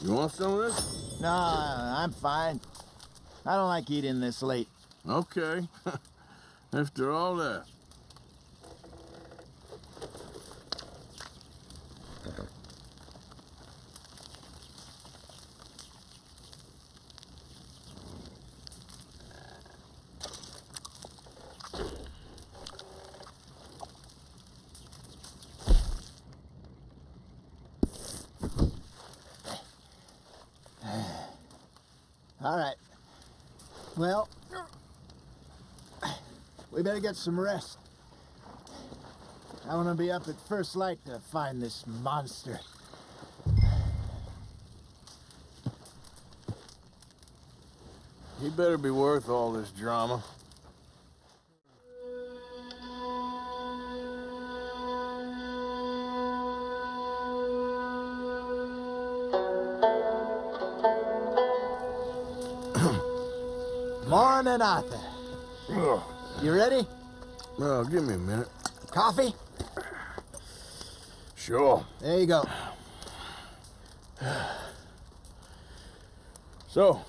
You want some of this? No, I'm fine. I don't like eating this late. Okay. After all that. All right. Well, we better get some rest. I want to be up at first light to find this monster. He better be worth all this drama. Morning, Arthur. You ready? Well, give me a minute. Coffee? Sure. There you go. So,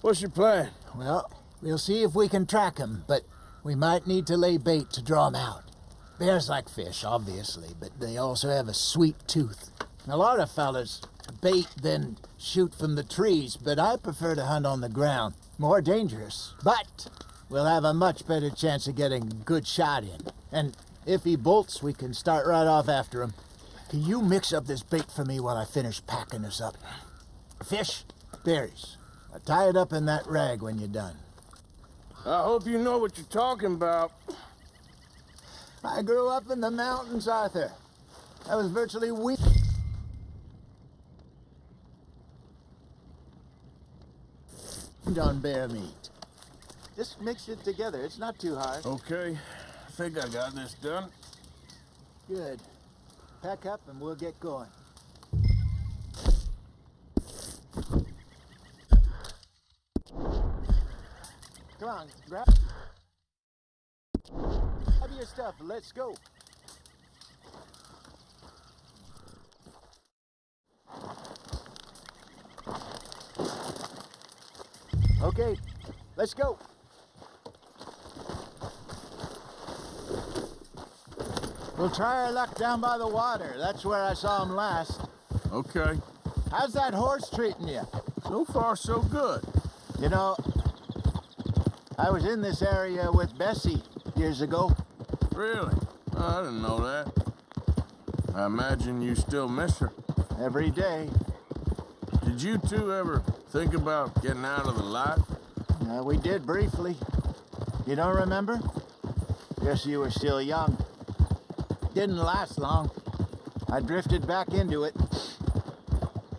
what's your plan? Well, we'll see if we can track him, but we might need to lay bait to draw him out. Bears like fish, obviously, but they also have a sweet tooth. A lot of fellas bait then shoot from the trees, but I prefer to hunt on the ground. More dangerous, but we'll have a much better chance of getting a good shot in. And if he bolts, we can start right off after him. Can you mix up this bait for me while I finish packing this up? Fish, berries. Tie it up in that rag when you're done. I hope you know what you're talking about. I grew up in the mountains, Arthur. I was virtually weak. On bear meat. Just mix it together. It's not too hard. Okay. I think I got this done. Good. Pack up and we'll get going. Come on, grab your stuff. Let's go. Okay, let's go. We'll try our luck down by the water. That's where I saw him last. Okay. How's that horse treating you? So far, so good. You know, I was in this area with Bessie years ago. Really? Oh, I didn't know that. I imagine you still miss her. Every day. Did you two ever think about getting out of the life? We did briefly. You don't remember? Guess you were still young. Didn't last long. I drifted back into it.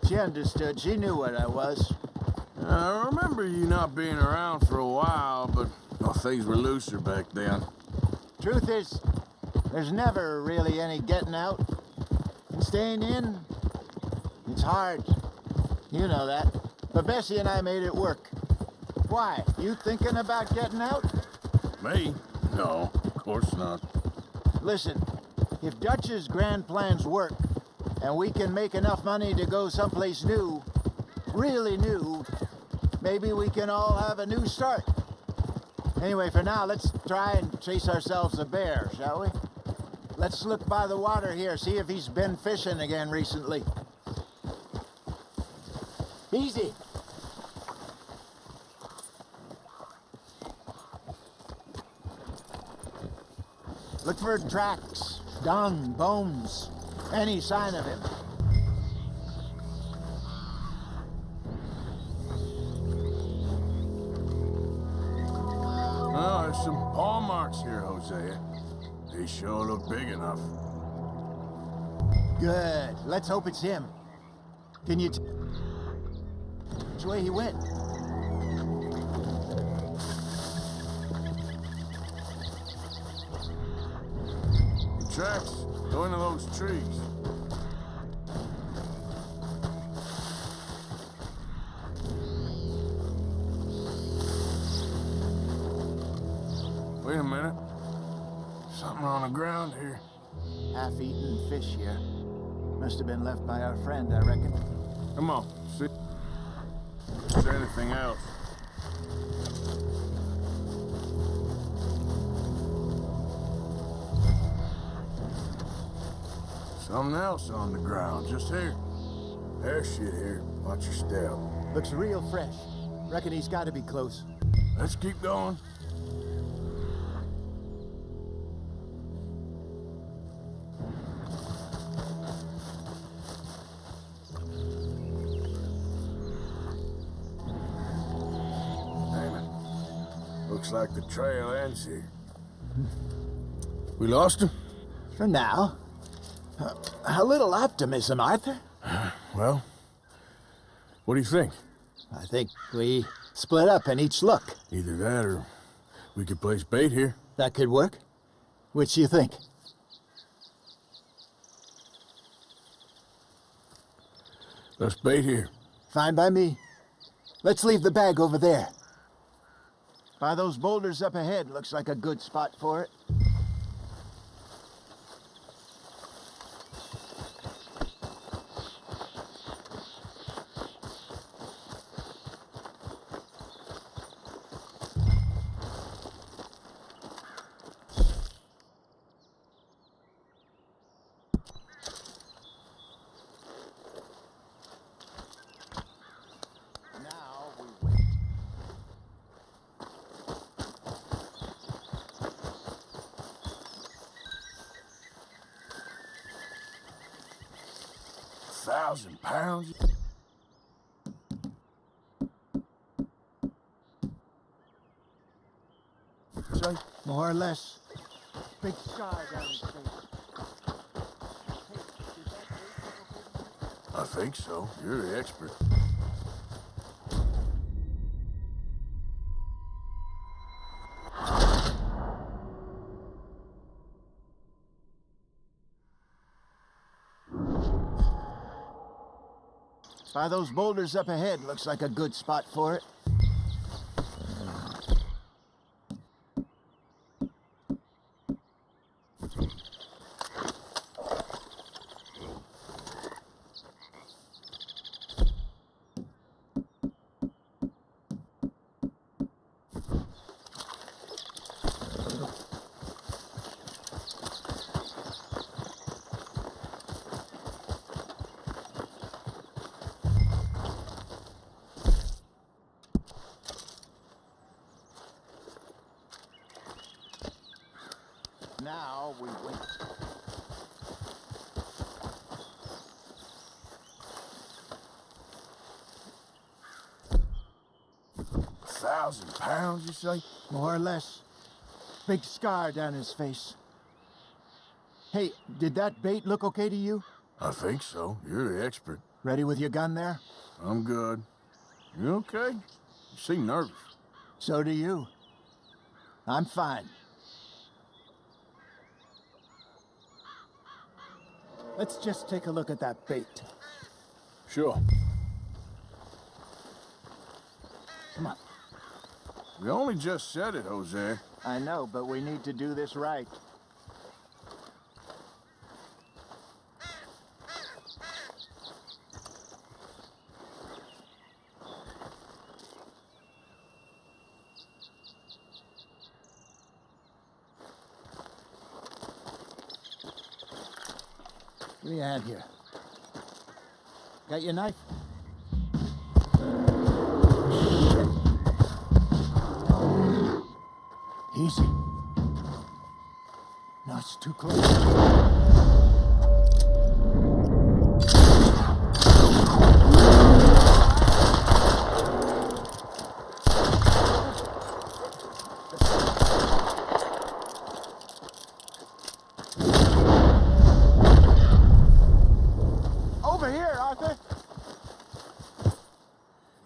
She understood. She knew what I was. I remember you not being around for a while, but things were looser back then. Truth is, there's never really any getting out. Staying in, it's hard. You know that. But Bessie and I made it work. Why? You thinking about getting out? Me? No, of course not. Listen, if Dutch's grand plans work, and we can make enough money to go someplace new, really new, maybe we can all have a new start. Anyway, for now, let's try and chase ourselves a bear, shall we? Let's look by the water here, see if he's been fishing again recently. Easy. Look for tracks, dung, bones, any sign of him. Oh, there's some paw marks here, Hosea. They sure look big enough. Good. Let's hope it's him. Can you which way he went? The tracks go into those trees. Wait a minute. Something on the ground here. Half-eaten fish here. Must have been left by our friend, I reckon. Come on, see. Is there anything else? Something else on the ground, just here. There's shit here. Watch your step. Looks real fresh. Reckon he's got to be close. Let's keep going. Looks like the trail ends here. We lost him? For now. A little optimism, Arthur. Well, what do you think? I think we split up and each look. Either that or we could place bait here. That could work. Which do you think? Let's bait here. Fine by me. Let's leave the bag over there. By those boulders up ahead, looks like a good spot for it. £1,000? Say? More or less. Big scar down his face. I think so. You're the expert. By those boulders up ahead, looks like a good spot for it. Now we wait. £1,000, you say? More or less. Big scar down his face. Hey, did that bait look okay to you? I think so. You're the expert. Ready with your gun there? I'm good. You okay? You seem nervous. So do you. I'm fine. Let's just take a look at that bait. Sure. Come on. We only just said it, Jose. I know, but we need to do this right. Give me a hand here. Got your knife? Easy. No, it's too close. Over here, Arthur.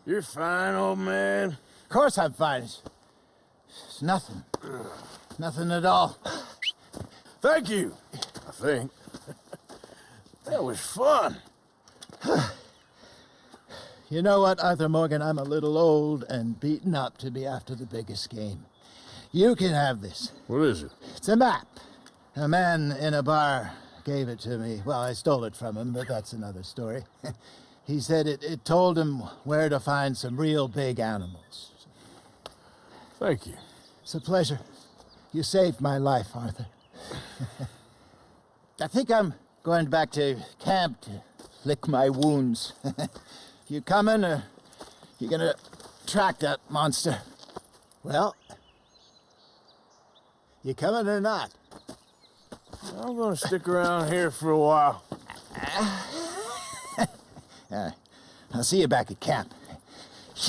You're fine, old man. Of course I'm fine. It's nothing. Nothing at all. Thank you, I think. That was fun. You know what, Arthur Morgan? I'm a little old and beaten up to be after the biggest game. You can have this. What is it? It's a map. A man in a bar gave it to me. Well, I stole it from him, but that's another story. He said it told him where to find some real big animals. Thank you. It's a pleasure. You saved my life, Arthur. I think I'm going back to camp to lick my wounds. You coming, or you gonna track that monster? Well, you coming or not? I'm gonna stick around here for a while. I'll see you back at camp.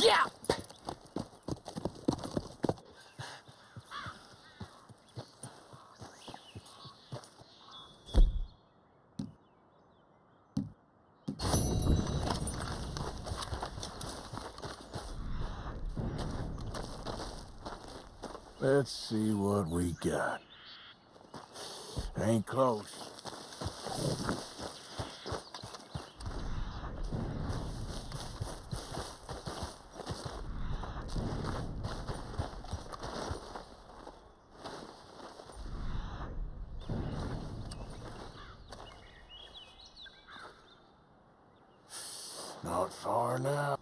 Yeah! Let's see what we got. Ain't close. Not far now.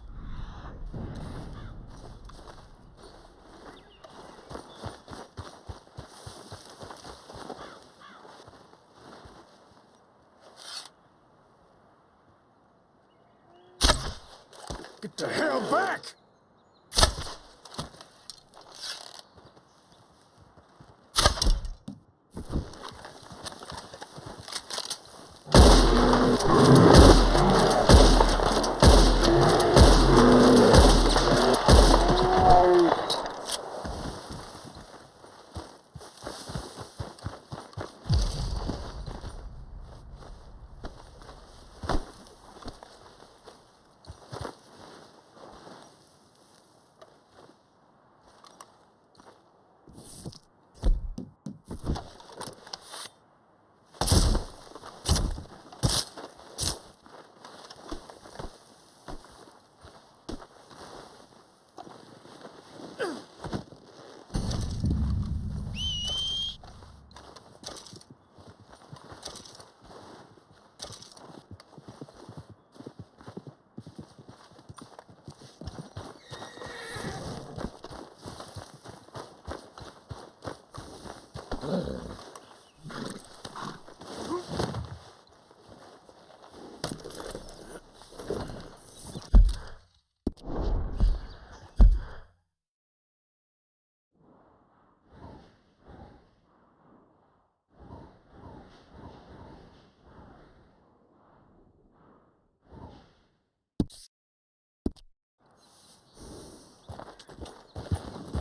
Get the hell back!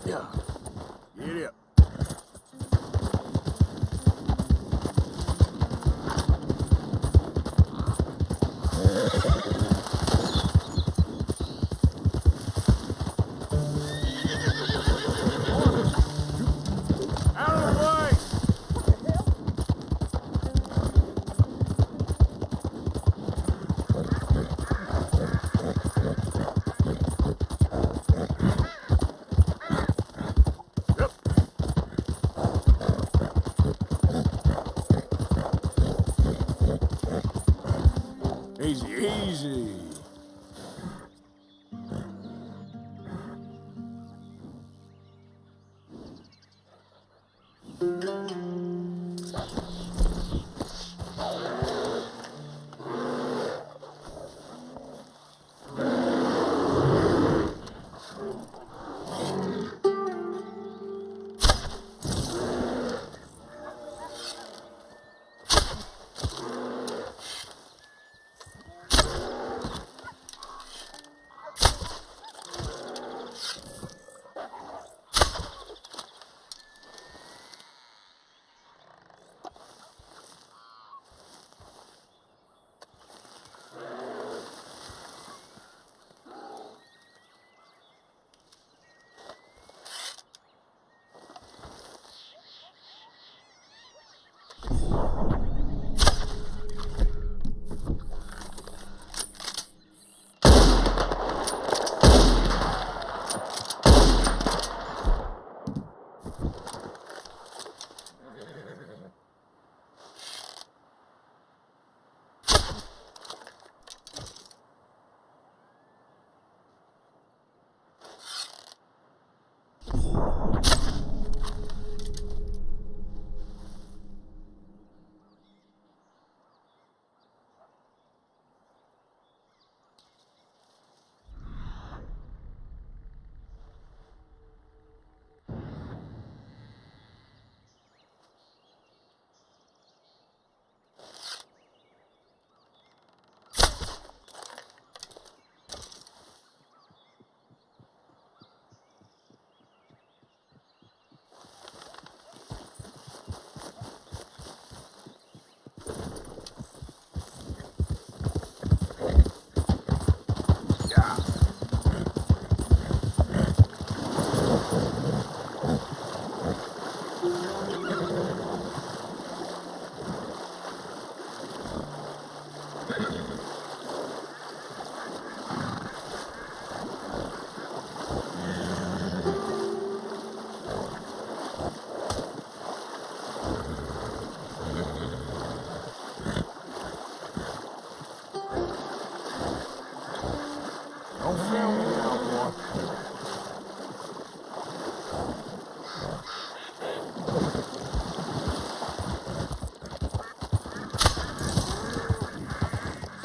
Yeah. Get up.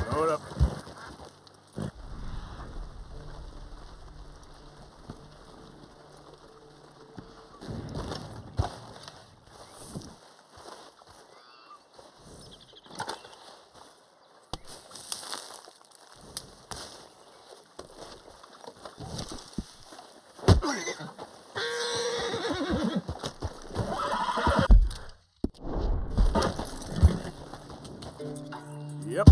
Throw it up. Yep.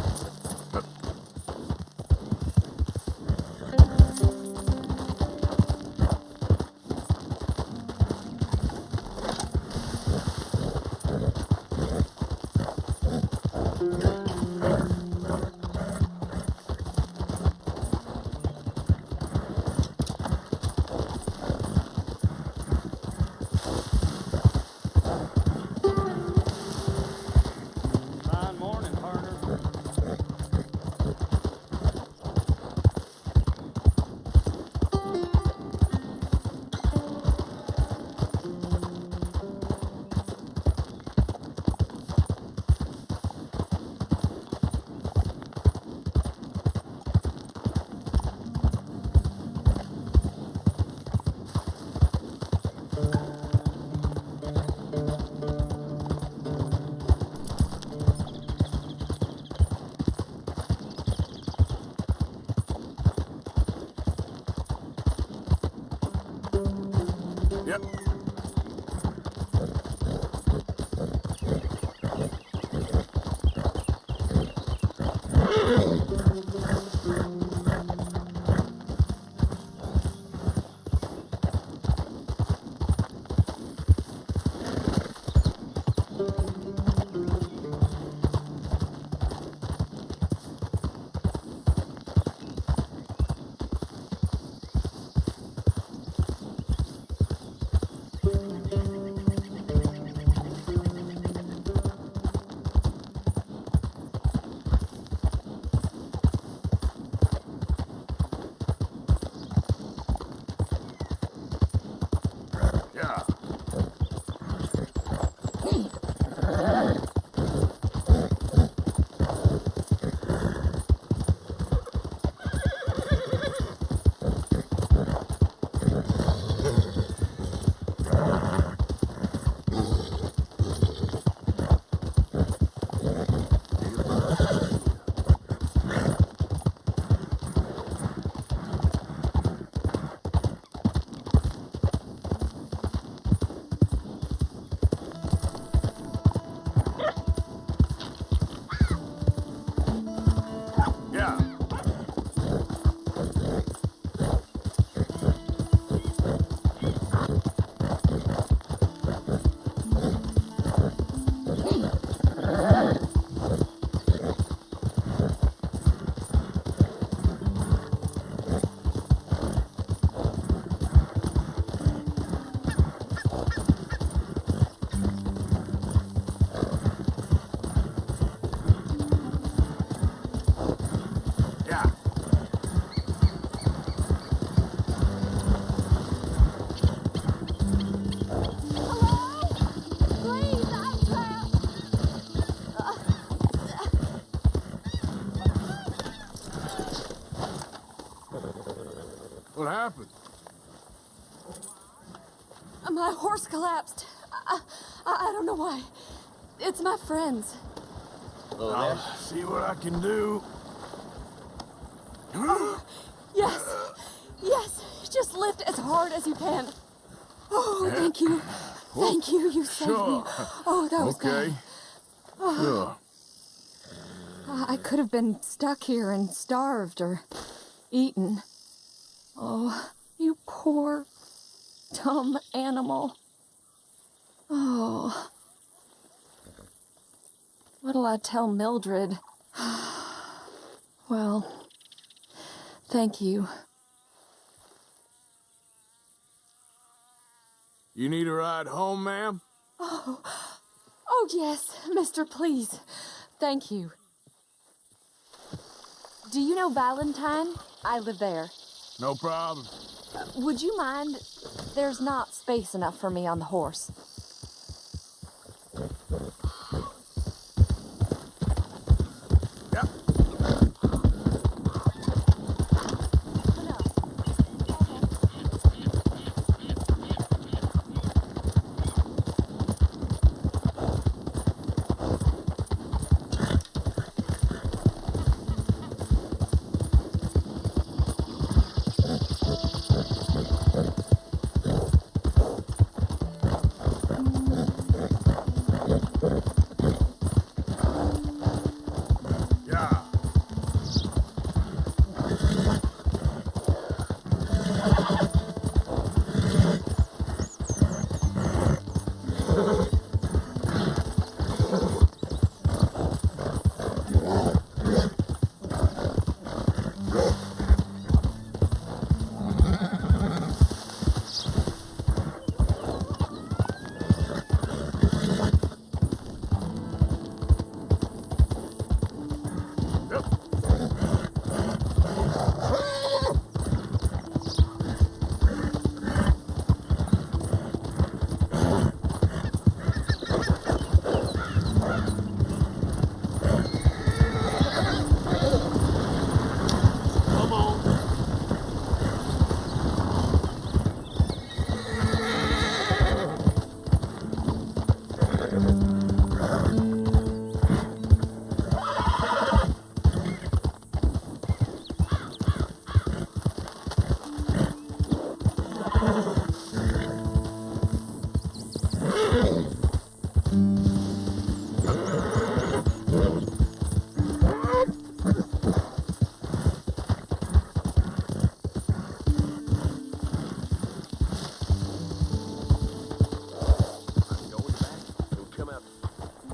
Fine morning, partner. Yep. Yeah. Yeah. Yeah. Please, I'm trapped. What happened? My horse collapsed. I don't know why. It's my friends. I'll see what I can do. Oh, yes. Yes. Just lift as hard as you can. Oh, thank you. Thank you. You saved me. Oh, that was okay. Oh. I could have been stuck here and starved or eaten. Oh, you poor, dumb animal. Oh. What'll I tell Mildred? Well, thank you. You need a ride home, ma'am? Oh, yes, mister, please. Thank you. Do you know Valentine? I live there. No problem. Would you mind? There's not space enough for me on the horse.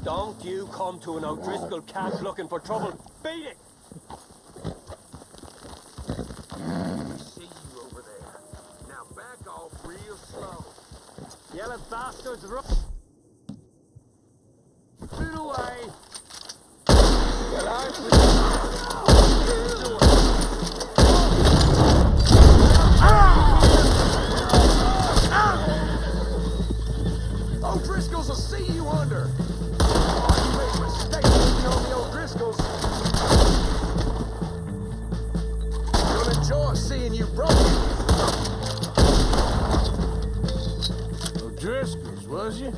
Don't you come to an O'Driscoll camp looking for trouble. Beat it! See you over there. Now back off real slow. Yellow bastards, run! Shoot away! Get O'Driscolls will see you under. Oh, you made a mistake looking on the O'Driscolls. You'll enjoy seeing you broken. O'Driscolls, was you?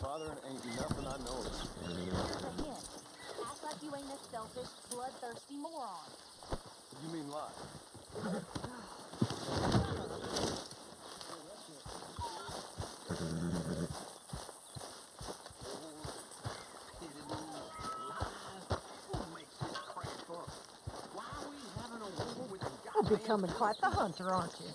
Father ain't nothing I know of. Here's a hint. Act like you ain't a selfish, bloodthirsty moron. You mean lie? You're becoming quite the hunter, aren't you?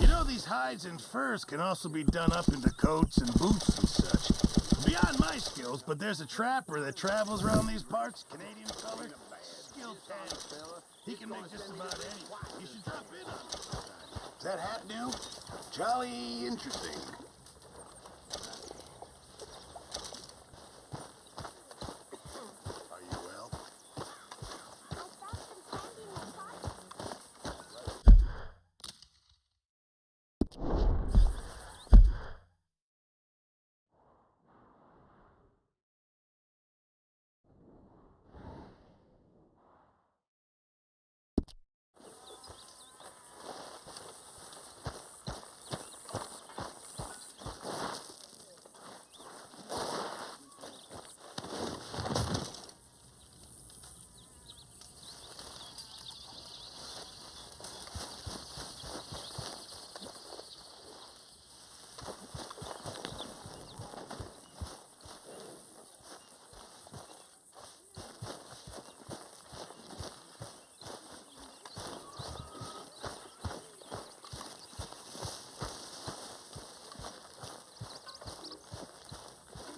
You know, these hides and furs can also be done up into coats and boots and such. Beyond my skills, but there's a trapper that travels around these parts, Canadian color. Skilled hand fella. He can make just about anything. You should drop in on him sometime. Is that hat new? Jolly interesting. Are you well?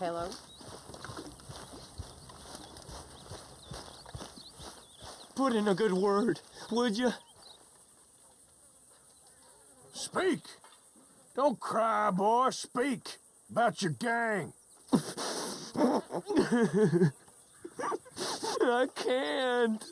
Hello? Put in a good word, would you? Speak! Don't cry, boy. Speak about your gang. I can't.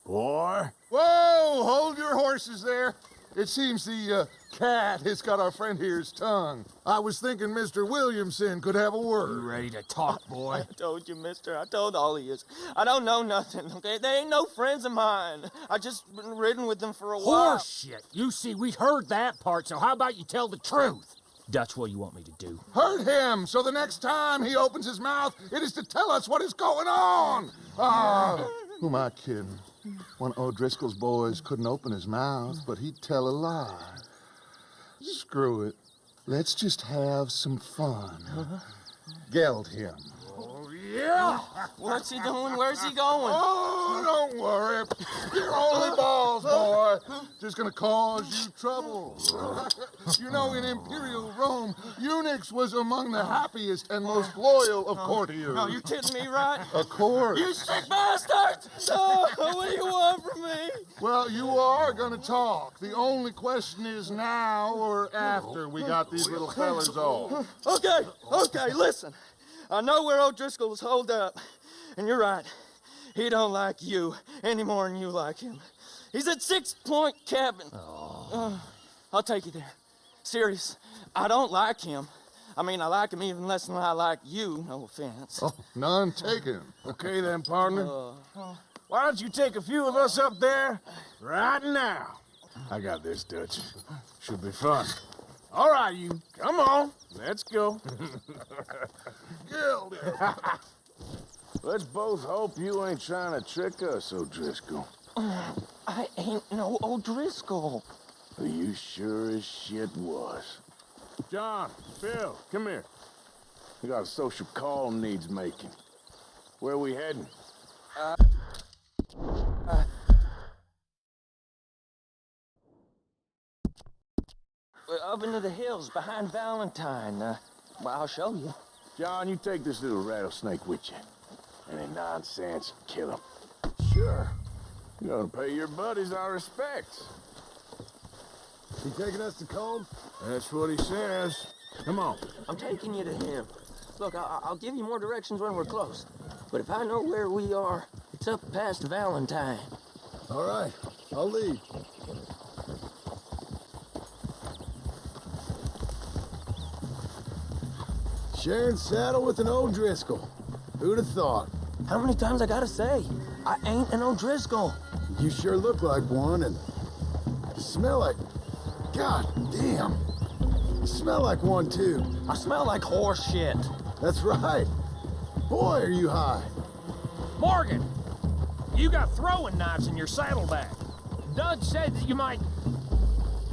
Boy. Whoa! Hold your horses there. It seems the cat has got our friend here's tongue. I was thinking Mr. Williamson could have a word. You ready to talk, boy? I told you, mister. I told all of you. I don't know nothing, okay? They ain't no friends of mine. I just been ridden with them for a while. Horseshit. You see, we heard that part, so how about you tell the truth? That's what you want me to do. Hurt him, so the next time he opens his mouth, it is to tell us what is going on. Ah, who am I kidding? One O'Driscoll's boys couldn't open his mouth, but he'd tell a lie. Screw it. Let's just have some fun. Geld him. Yeah! What's he doing? Where's he going? Oh, don't worry. You're only balls, boy. Just gonna cause you trouble. You know, in Imperial Rome, eunuchs was among the happiest and most loyal of courtiers. No, you're kidding me, right? Of course. You sick bastard! No, what do you want from me? Well, you are gonna talk. The only question is now or after we got these little fellas off. Okay, listen. I know where O'Driscoll is holed up, and you're right. He don't like you any more than you like him. He's at 6 Point Cabin. I'll take you there. Serious, I don't like him. I mean, I like him even less than I like you, no offense. Oh, none taken. Okay then, partner. Why don't you take a few of us up there right now? I got this, Dutch. Should be fun. All right, you. Come on. Let's go. Geld him. Let's both hope you ain't trying to trick us, O'Driscoll. I ain't no O'Driscoll. You sure as shit was. John, Phil, come here. We got a social call needs making. Where we heading? Up into the hills behind Valentine. Well, I'll show you. John, you take this little rattlesnake with you. Any nonsense, kill him. Sure. You're gonna pay your buddies our respects. He taking us to Combe? That's what he says. Come on. I'm taking you to him. Look, I'll give you more directions when we're close. But if I know where we are, it's up past Valentine. All right, I'll lead. Sharing saddle with an O'Driscoll. Who'd have thought? How many times I gotta say? I ain't an O'Driscoll. You sure look like one, and you smell like... God damn. You smell like one, too. I smell like horse shit. That's right. Boy, are you high. Morgan, you got throwing knives in your saddlebag. Dud said that you might...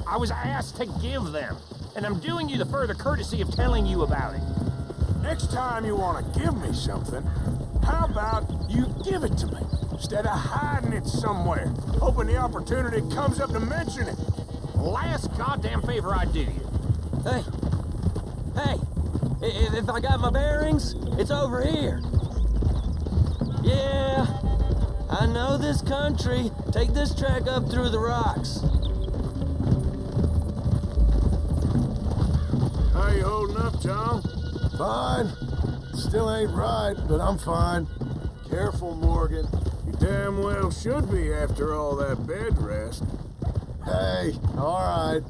I was asked to give them, and I'm doing you the further courtesy of telling you about it. Next time you want to give me something, how about you give it to me, instead of hiding it somewhere, hoping the opportunity comes up to mention it? Last goddamn favor I do you. Hey, if I got my bearings, it's over here. Yeah, I know this country. Take this track up through the rocks. How you holding up, John? Fine. Still ain't right, but I'm fine. Careful, Morgan. You damn well should be after all that bed rest. Hey, all right.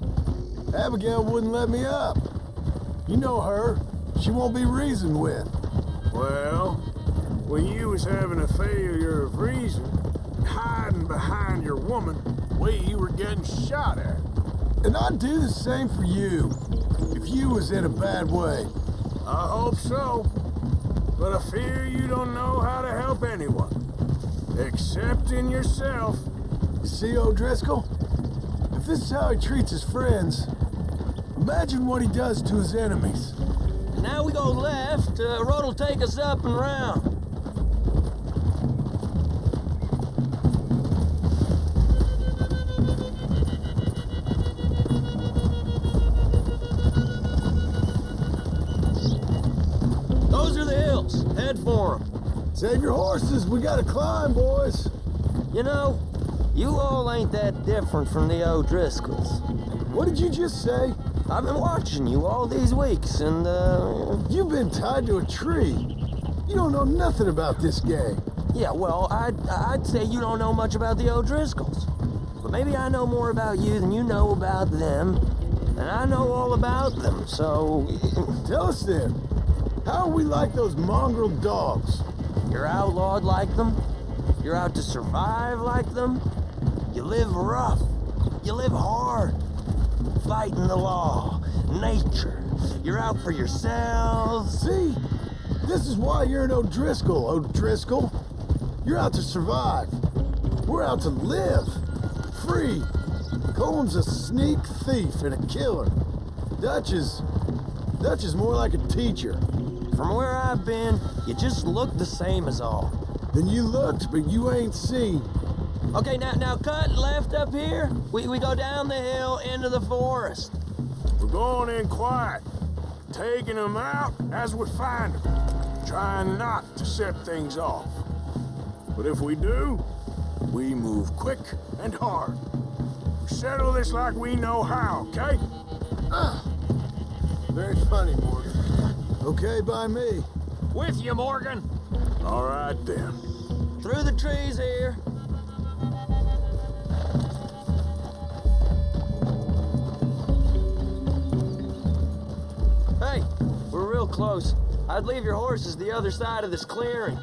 Abigail wouldn't let me up. You know her. She won't be reasoned with. Well, when you was having a failure of reason, hiding behind your woman, way you were getting shot at. And I'd do the same for you, if you was in a bad way. I hope so. But I fear you don't know how to help anyone. Except in yourself. You see, O'Driscoll? If this is how he treats his friends, imagine what he does to his enemies. Now we go left. Road will take us up and round. Those are the hills. Head for them. Save your horses. We gotta climb, boys. You know, you all ain't that different from the O'Driscolls. What did you just say? I've been watching you all these weeks, and, You've been tied to a tree. You don't know nothing about this gang. Yeah, well, I'd say you don't know much about the O'Driscolls. But maybe I know more about you than you know about them. And I know all about them, so... Tell us then. How are we like those mongrel dogs? You're outlawed like them. You're out to survive like them. You live rough. You live hard. Fighting the law, nature. You're out for yourselves. See? This is why you're an O'Driscoll, O'Driscoll. You're out to survive. We're out to live. Free. Coleman's a sneak thief and a killer. Dutch is more like a teacher. From where I've been, you just look the same as all. Then you looked, but you ain't seen. Okay, now cut left up here. We go down the hill into the forest. We're going in quiet, taking them out as we find them, trying not to set things off. But if we do, we move quick and hard. We settle this like we know how, okay? Very funny, Morgan. Okay by me. With you, Morgan. All right, then. Through the trees here. Hey, we're real close. I'd leave your horses the other side of this clearing.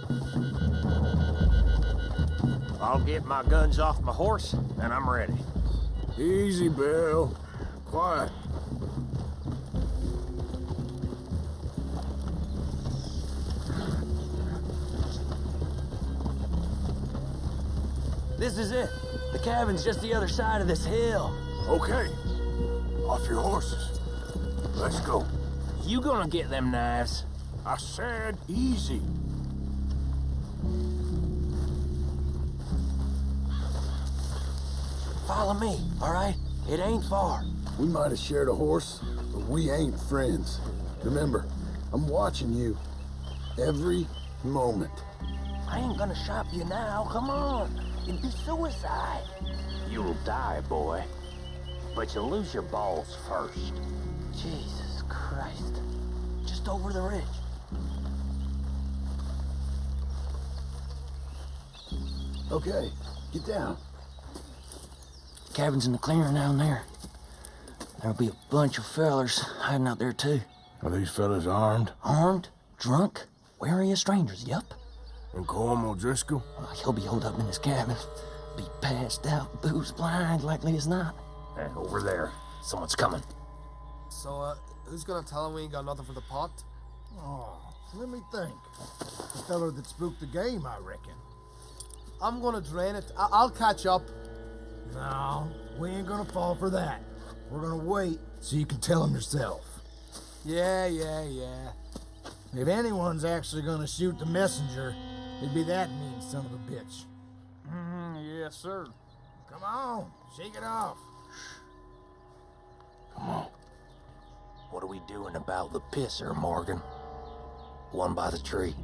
I'll get my guns off my horse, and I'm ready. Easy, Bill. Quiet. This is it. The cabin's just the other side of this hill. Okay. Off your horses. Let's go. You gonna get them knives? I said easy. Follow me, all right? It ain't far. We might have shared a horse, but we ain't friends. Remember, I'm watching you. Every moment. I ain't gonna shop you now. Come on. It'd be suicide. You'll die, boy. But you'll lose your balls first. Jesus Christ. Just over the ridge. Okay, get down. Cabin's in the clearing down there. There'll be a bunch of fellers hiding out there, too. Are these fellas armed? Armed? Drunk? Wary of strangers, yup. And Corm O'Driscoll? He'll be holed up in his cabin. Be passed out, booze blind, likely as not. Over there. Someone's coming. So, who's gonna tell him we ain't got nothing for the pot? Oh, let me think. The fella that spooked the game, I reckon. I'm gonna drain it. I'll catch up. No, we ain't gonna fall for that. We're gonna wait so you can tell him yourself. Yeah. If anyone's actually gonna shoot the messenger, it'd be that mean son of a bitch. Yes, sir. Come on, shake it off. Come on. What are we doing about the pisser, Morgan? One by the tree.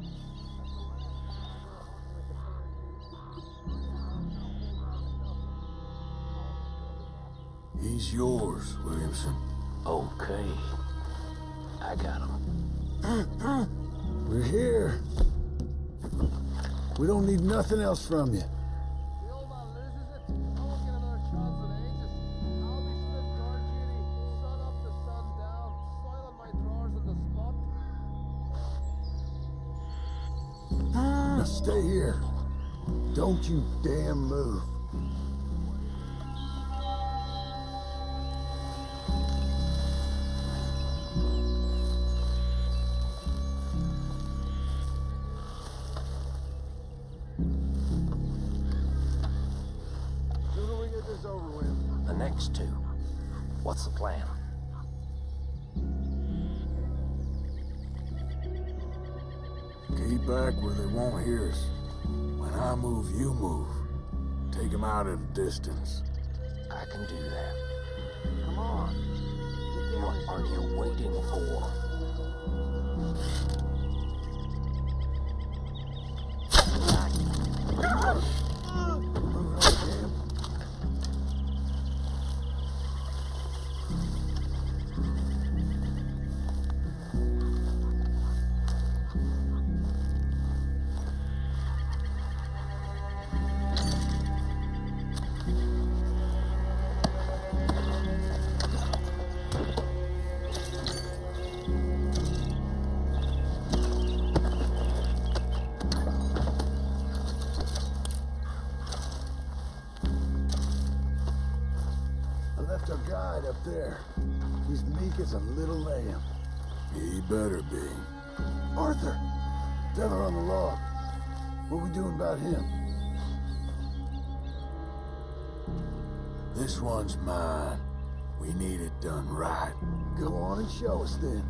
He's yours, Williamson. Okay. I got him. We're here. We don't need nothing else from you. Now stay here. Don't you damn move. Sooner we get this over with. The next two. What's the plan? Keep back where they won't hear us. When I move, you move. Take them out at a distance. I can do that. Come on. What are you waiting for? Our guide up there. He's meek as a little lamb. He better be. Arthur! Fella on the log. What we doing about him? This one's mine. We need it done right. Go on and show us then.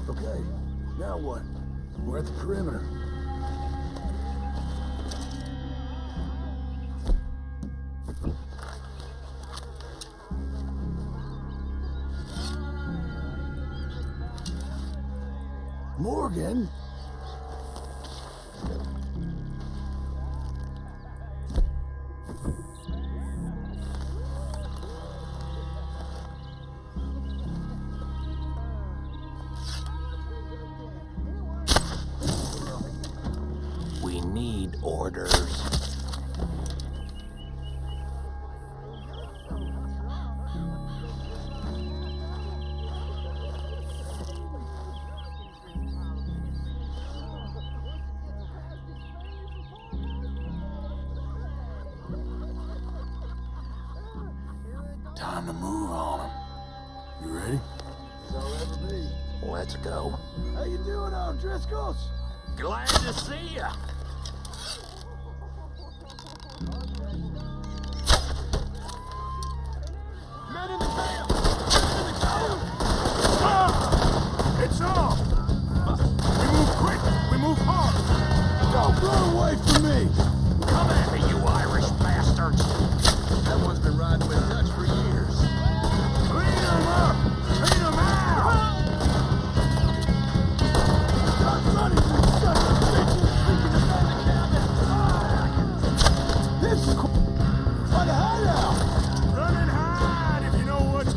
Okay, now what? We're at the perimeter. Morgan? We need orders. Time to move on him. You ready? So ever be. Let's go. How you doing, O'Driscolls? Glad to see ya. Men in the camp! Men in the camp! Ah! It's off! We move quick! We move hard! Don't run away from me! Come at me, you Irish bastards! That one's been riding with Dutch for years. Clean them up! Clean them out! Stop running, you son of a bitch! Freaking abandoned cabin! This is... Find a hideout! Run and hide if you know what's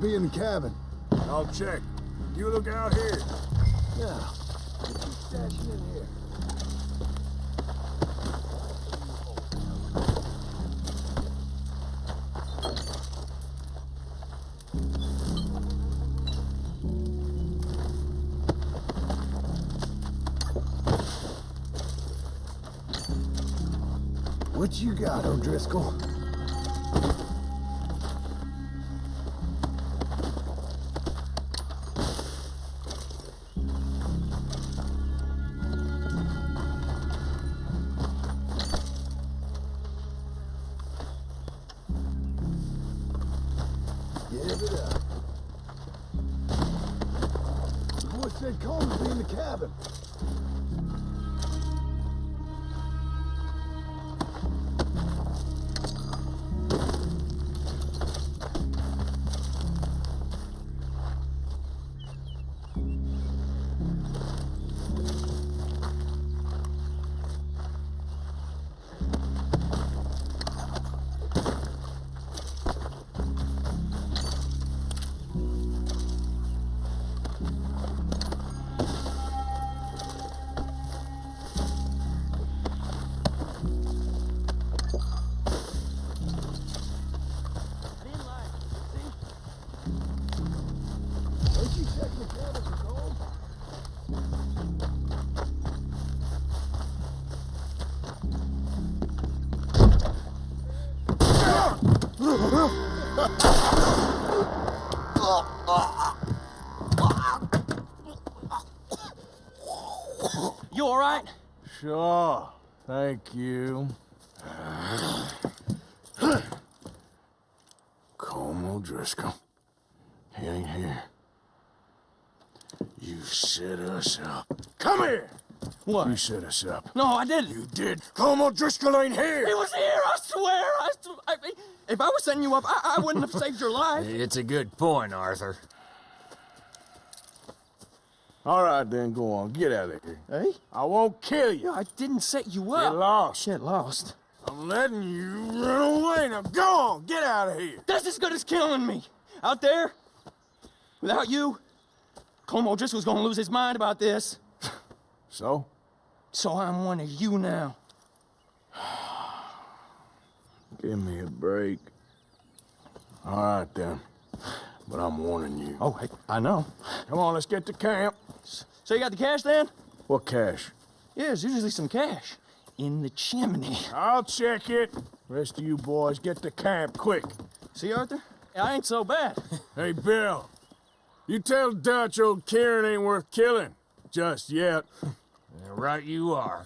to be in the cabin. I'll check. You look out here. Yeah. Get you stashing in here. What you got, O'Driscoll? Give it up. The boy said Coleman would be in the cabin. You all right? Sure. Thank you. Colm O'Driscoll. He ain't here. You set us up. Come here! What? You set us up. No, I didn't. You did. Colm O'Driscoll ain't here! He was here, I swear! If I was setting you up, I wouldn't have saved your life. It's a good point, Arthur. All right, then, go on. Get out of here. Hey? I won't kill you. No, I didn't set you up. Get lost. Shit, lost. I'm letting you run away. Now go on. Get out of here. That's as good as killing me. Out there, without you, Colm O'Driscoll's gonna lose his mind about this. So? So I'm one of you now. Give me a break. All right, then. But I'm warning you. Oh, hey, I know. Come on, let's get to camp. So you got the cash, then? What cash? Yeah, there's usually some cash. In the chimney. I'll check it. Rest of you boys, get to camp, quick. See, Arthur? I ain't so bad. Hey, Bill. You tell Dutch old Kieran ain't worth killing. Just yet. Right you are.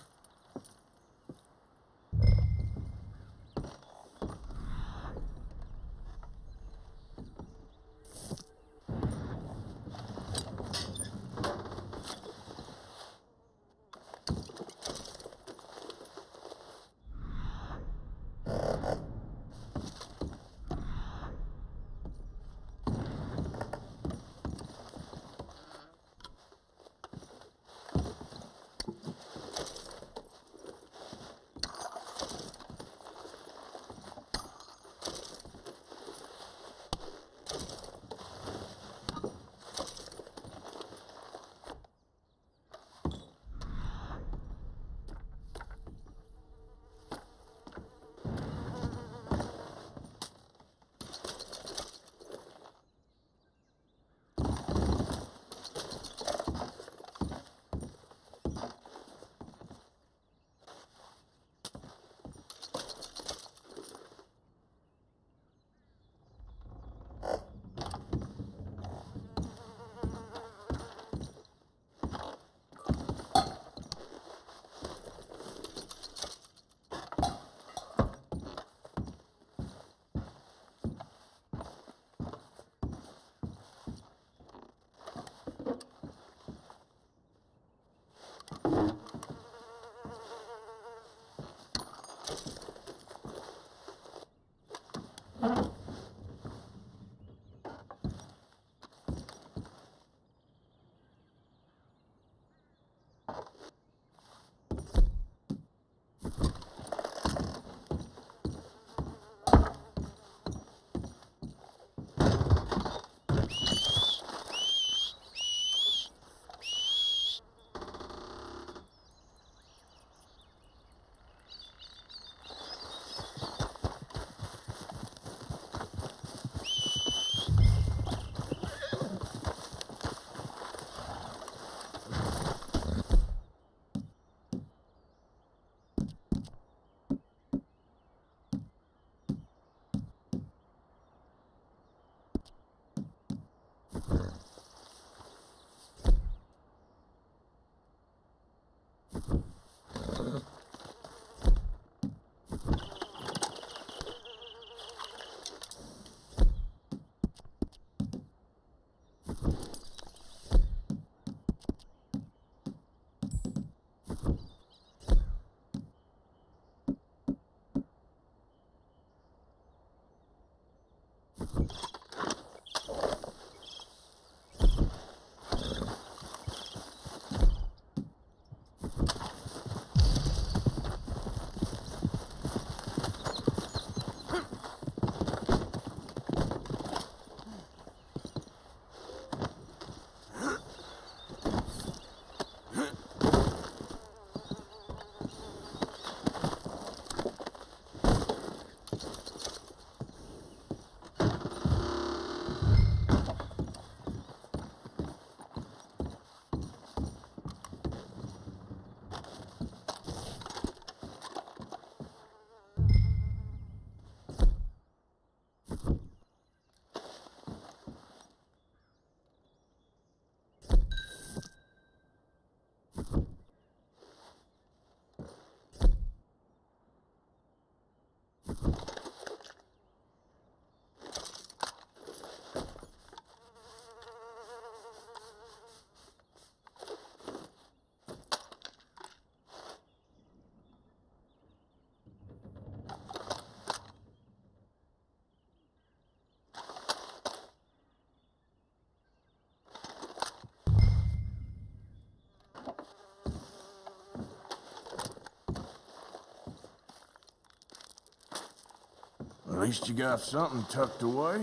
least you got something tucked away.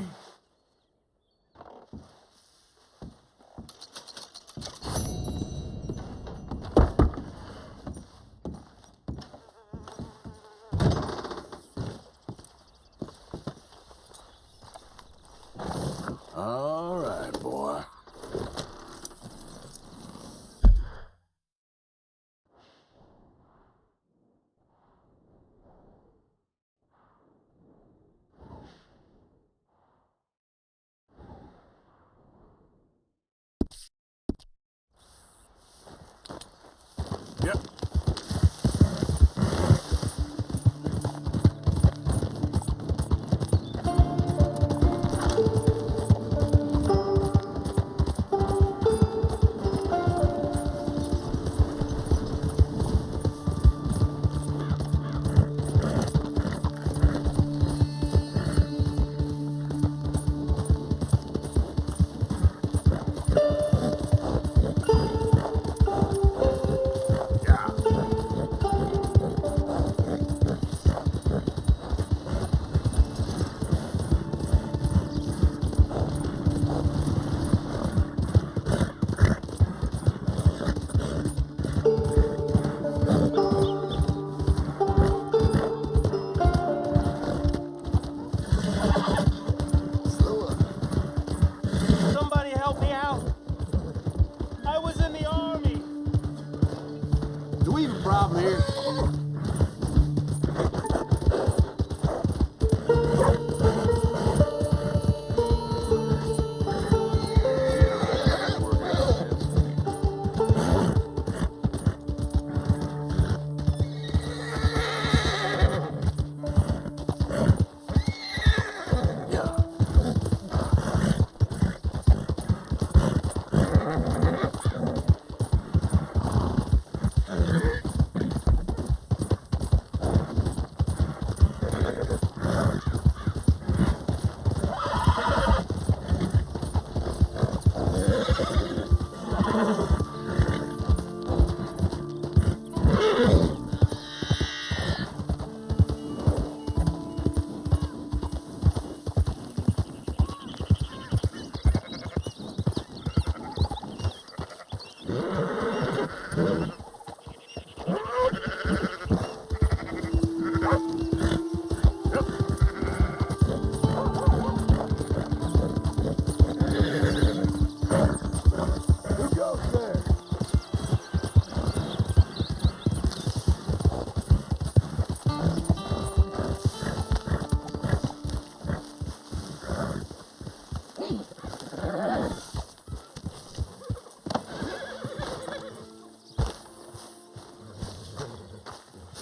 All right, boy. Yep. Somebody help me out. I was in the army. Do we have a problem here?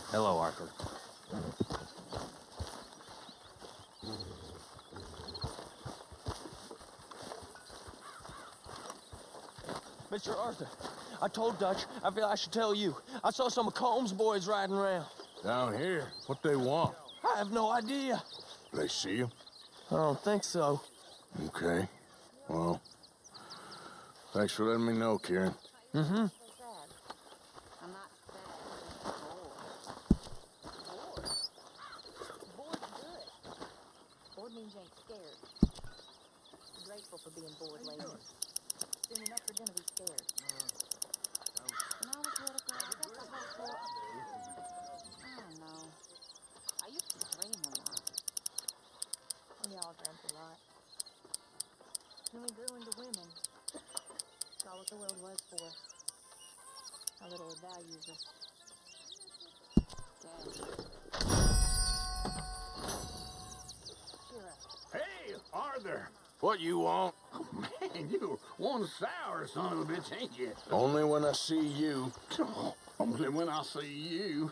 Hello, Arthur. Mr. Arthur, I told Dutch I feel I should tell you. I saw some of Combs' boys riding around. Down here? What they want? I have no idea. They see you? I don't think so. Okay. Well, thanks for letting me know, Kieran. Mm-hmm. Bored means you ain't scared. I'm grateful for being bored lately. Soon enough for them to be scared. When I was little girl, I guess I was for... I don't know. I used to dream a lot. We all dreamt a lot. When we grew into women, saw what the world was for. How little it values us. Hey, Arthur. What you want? Oh, man, you're one sour son of a bitch, ain't you? Only when I see you. Only when I see you.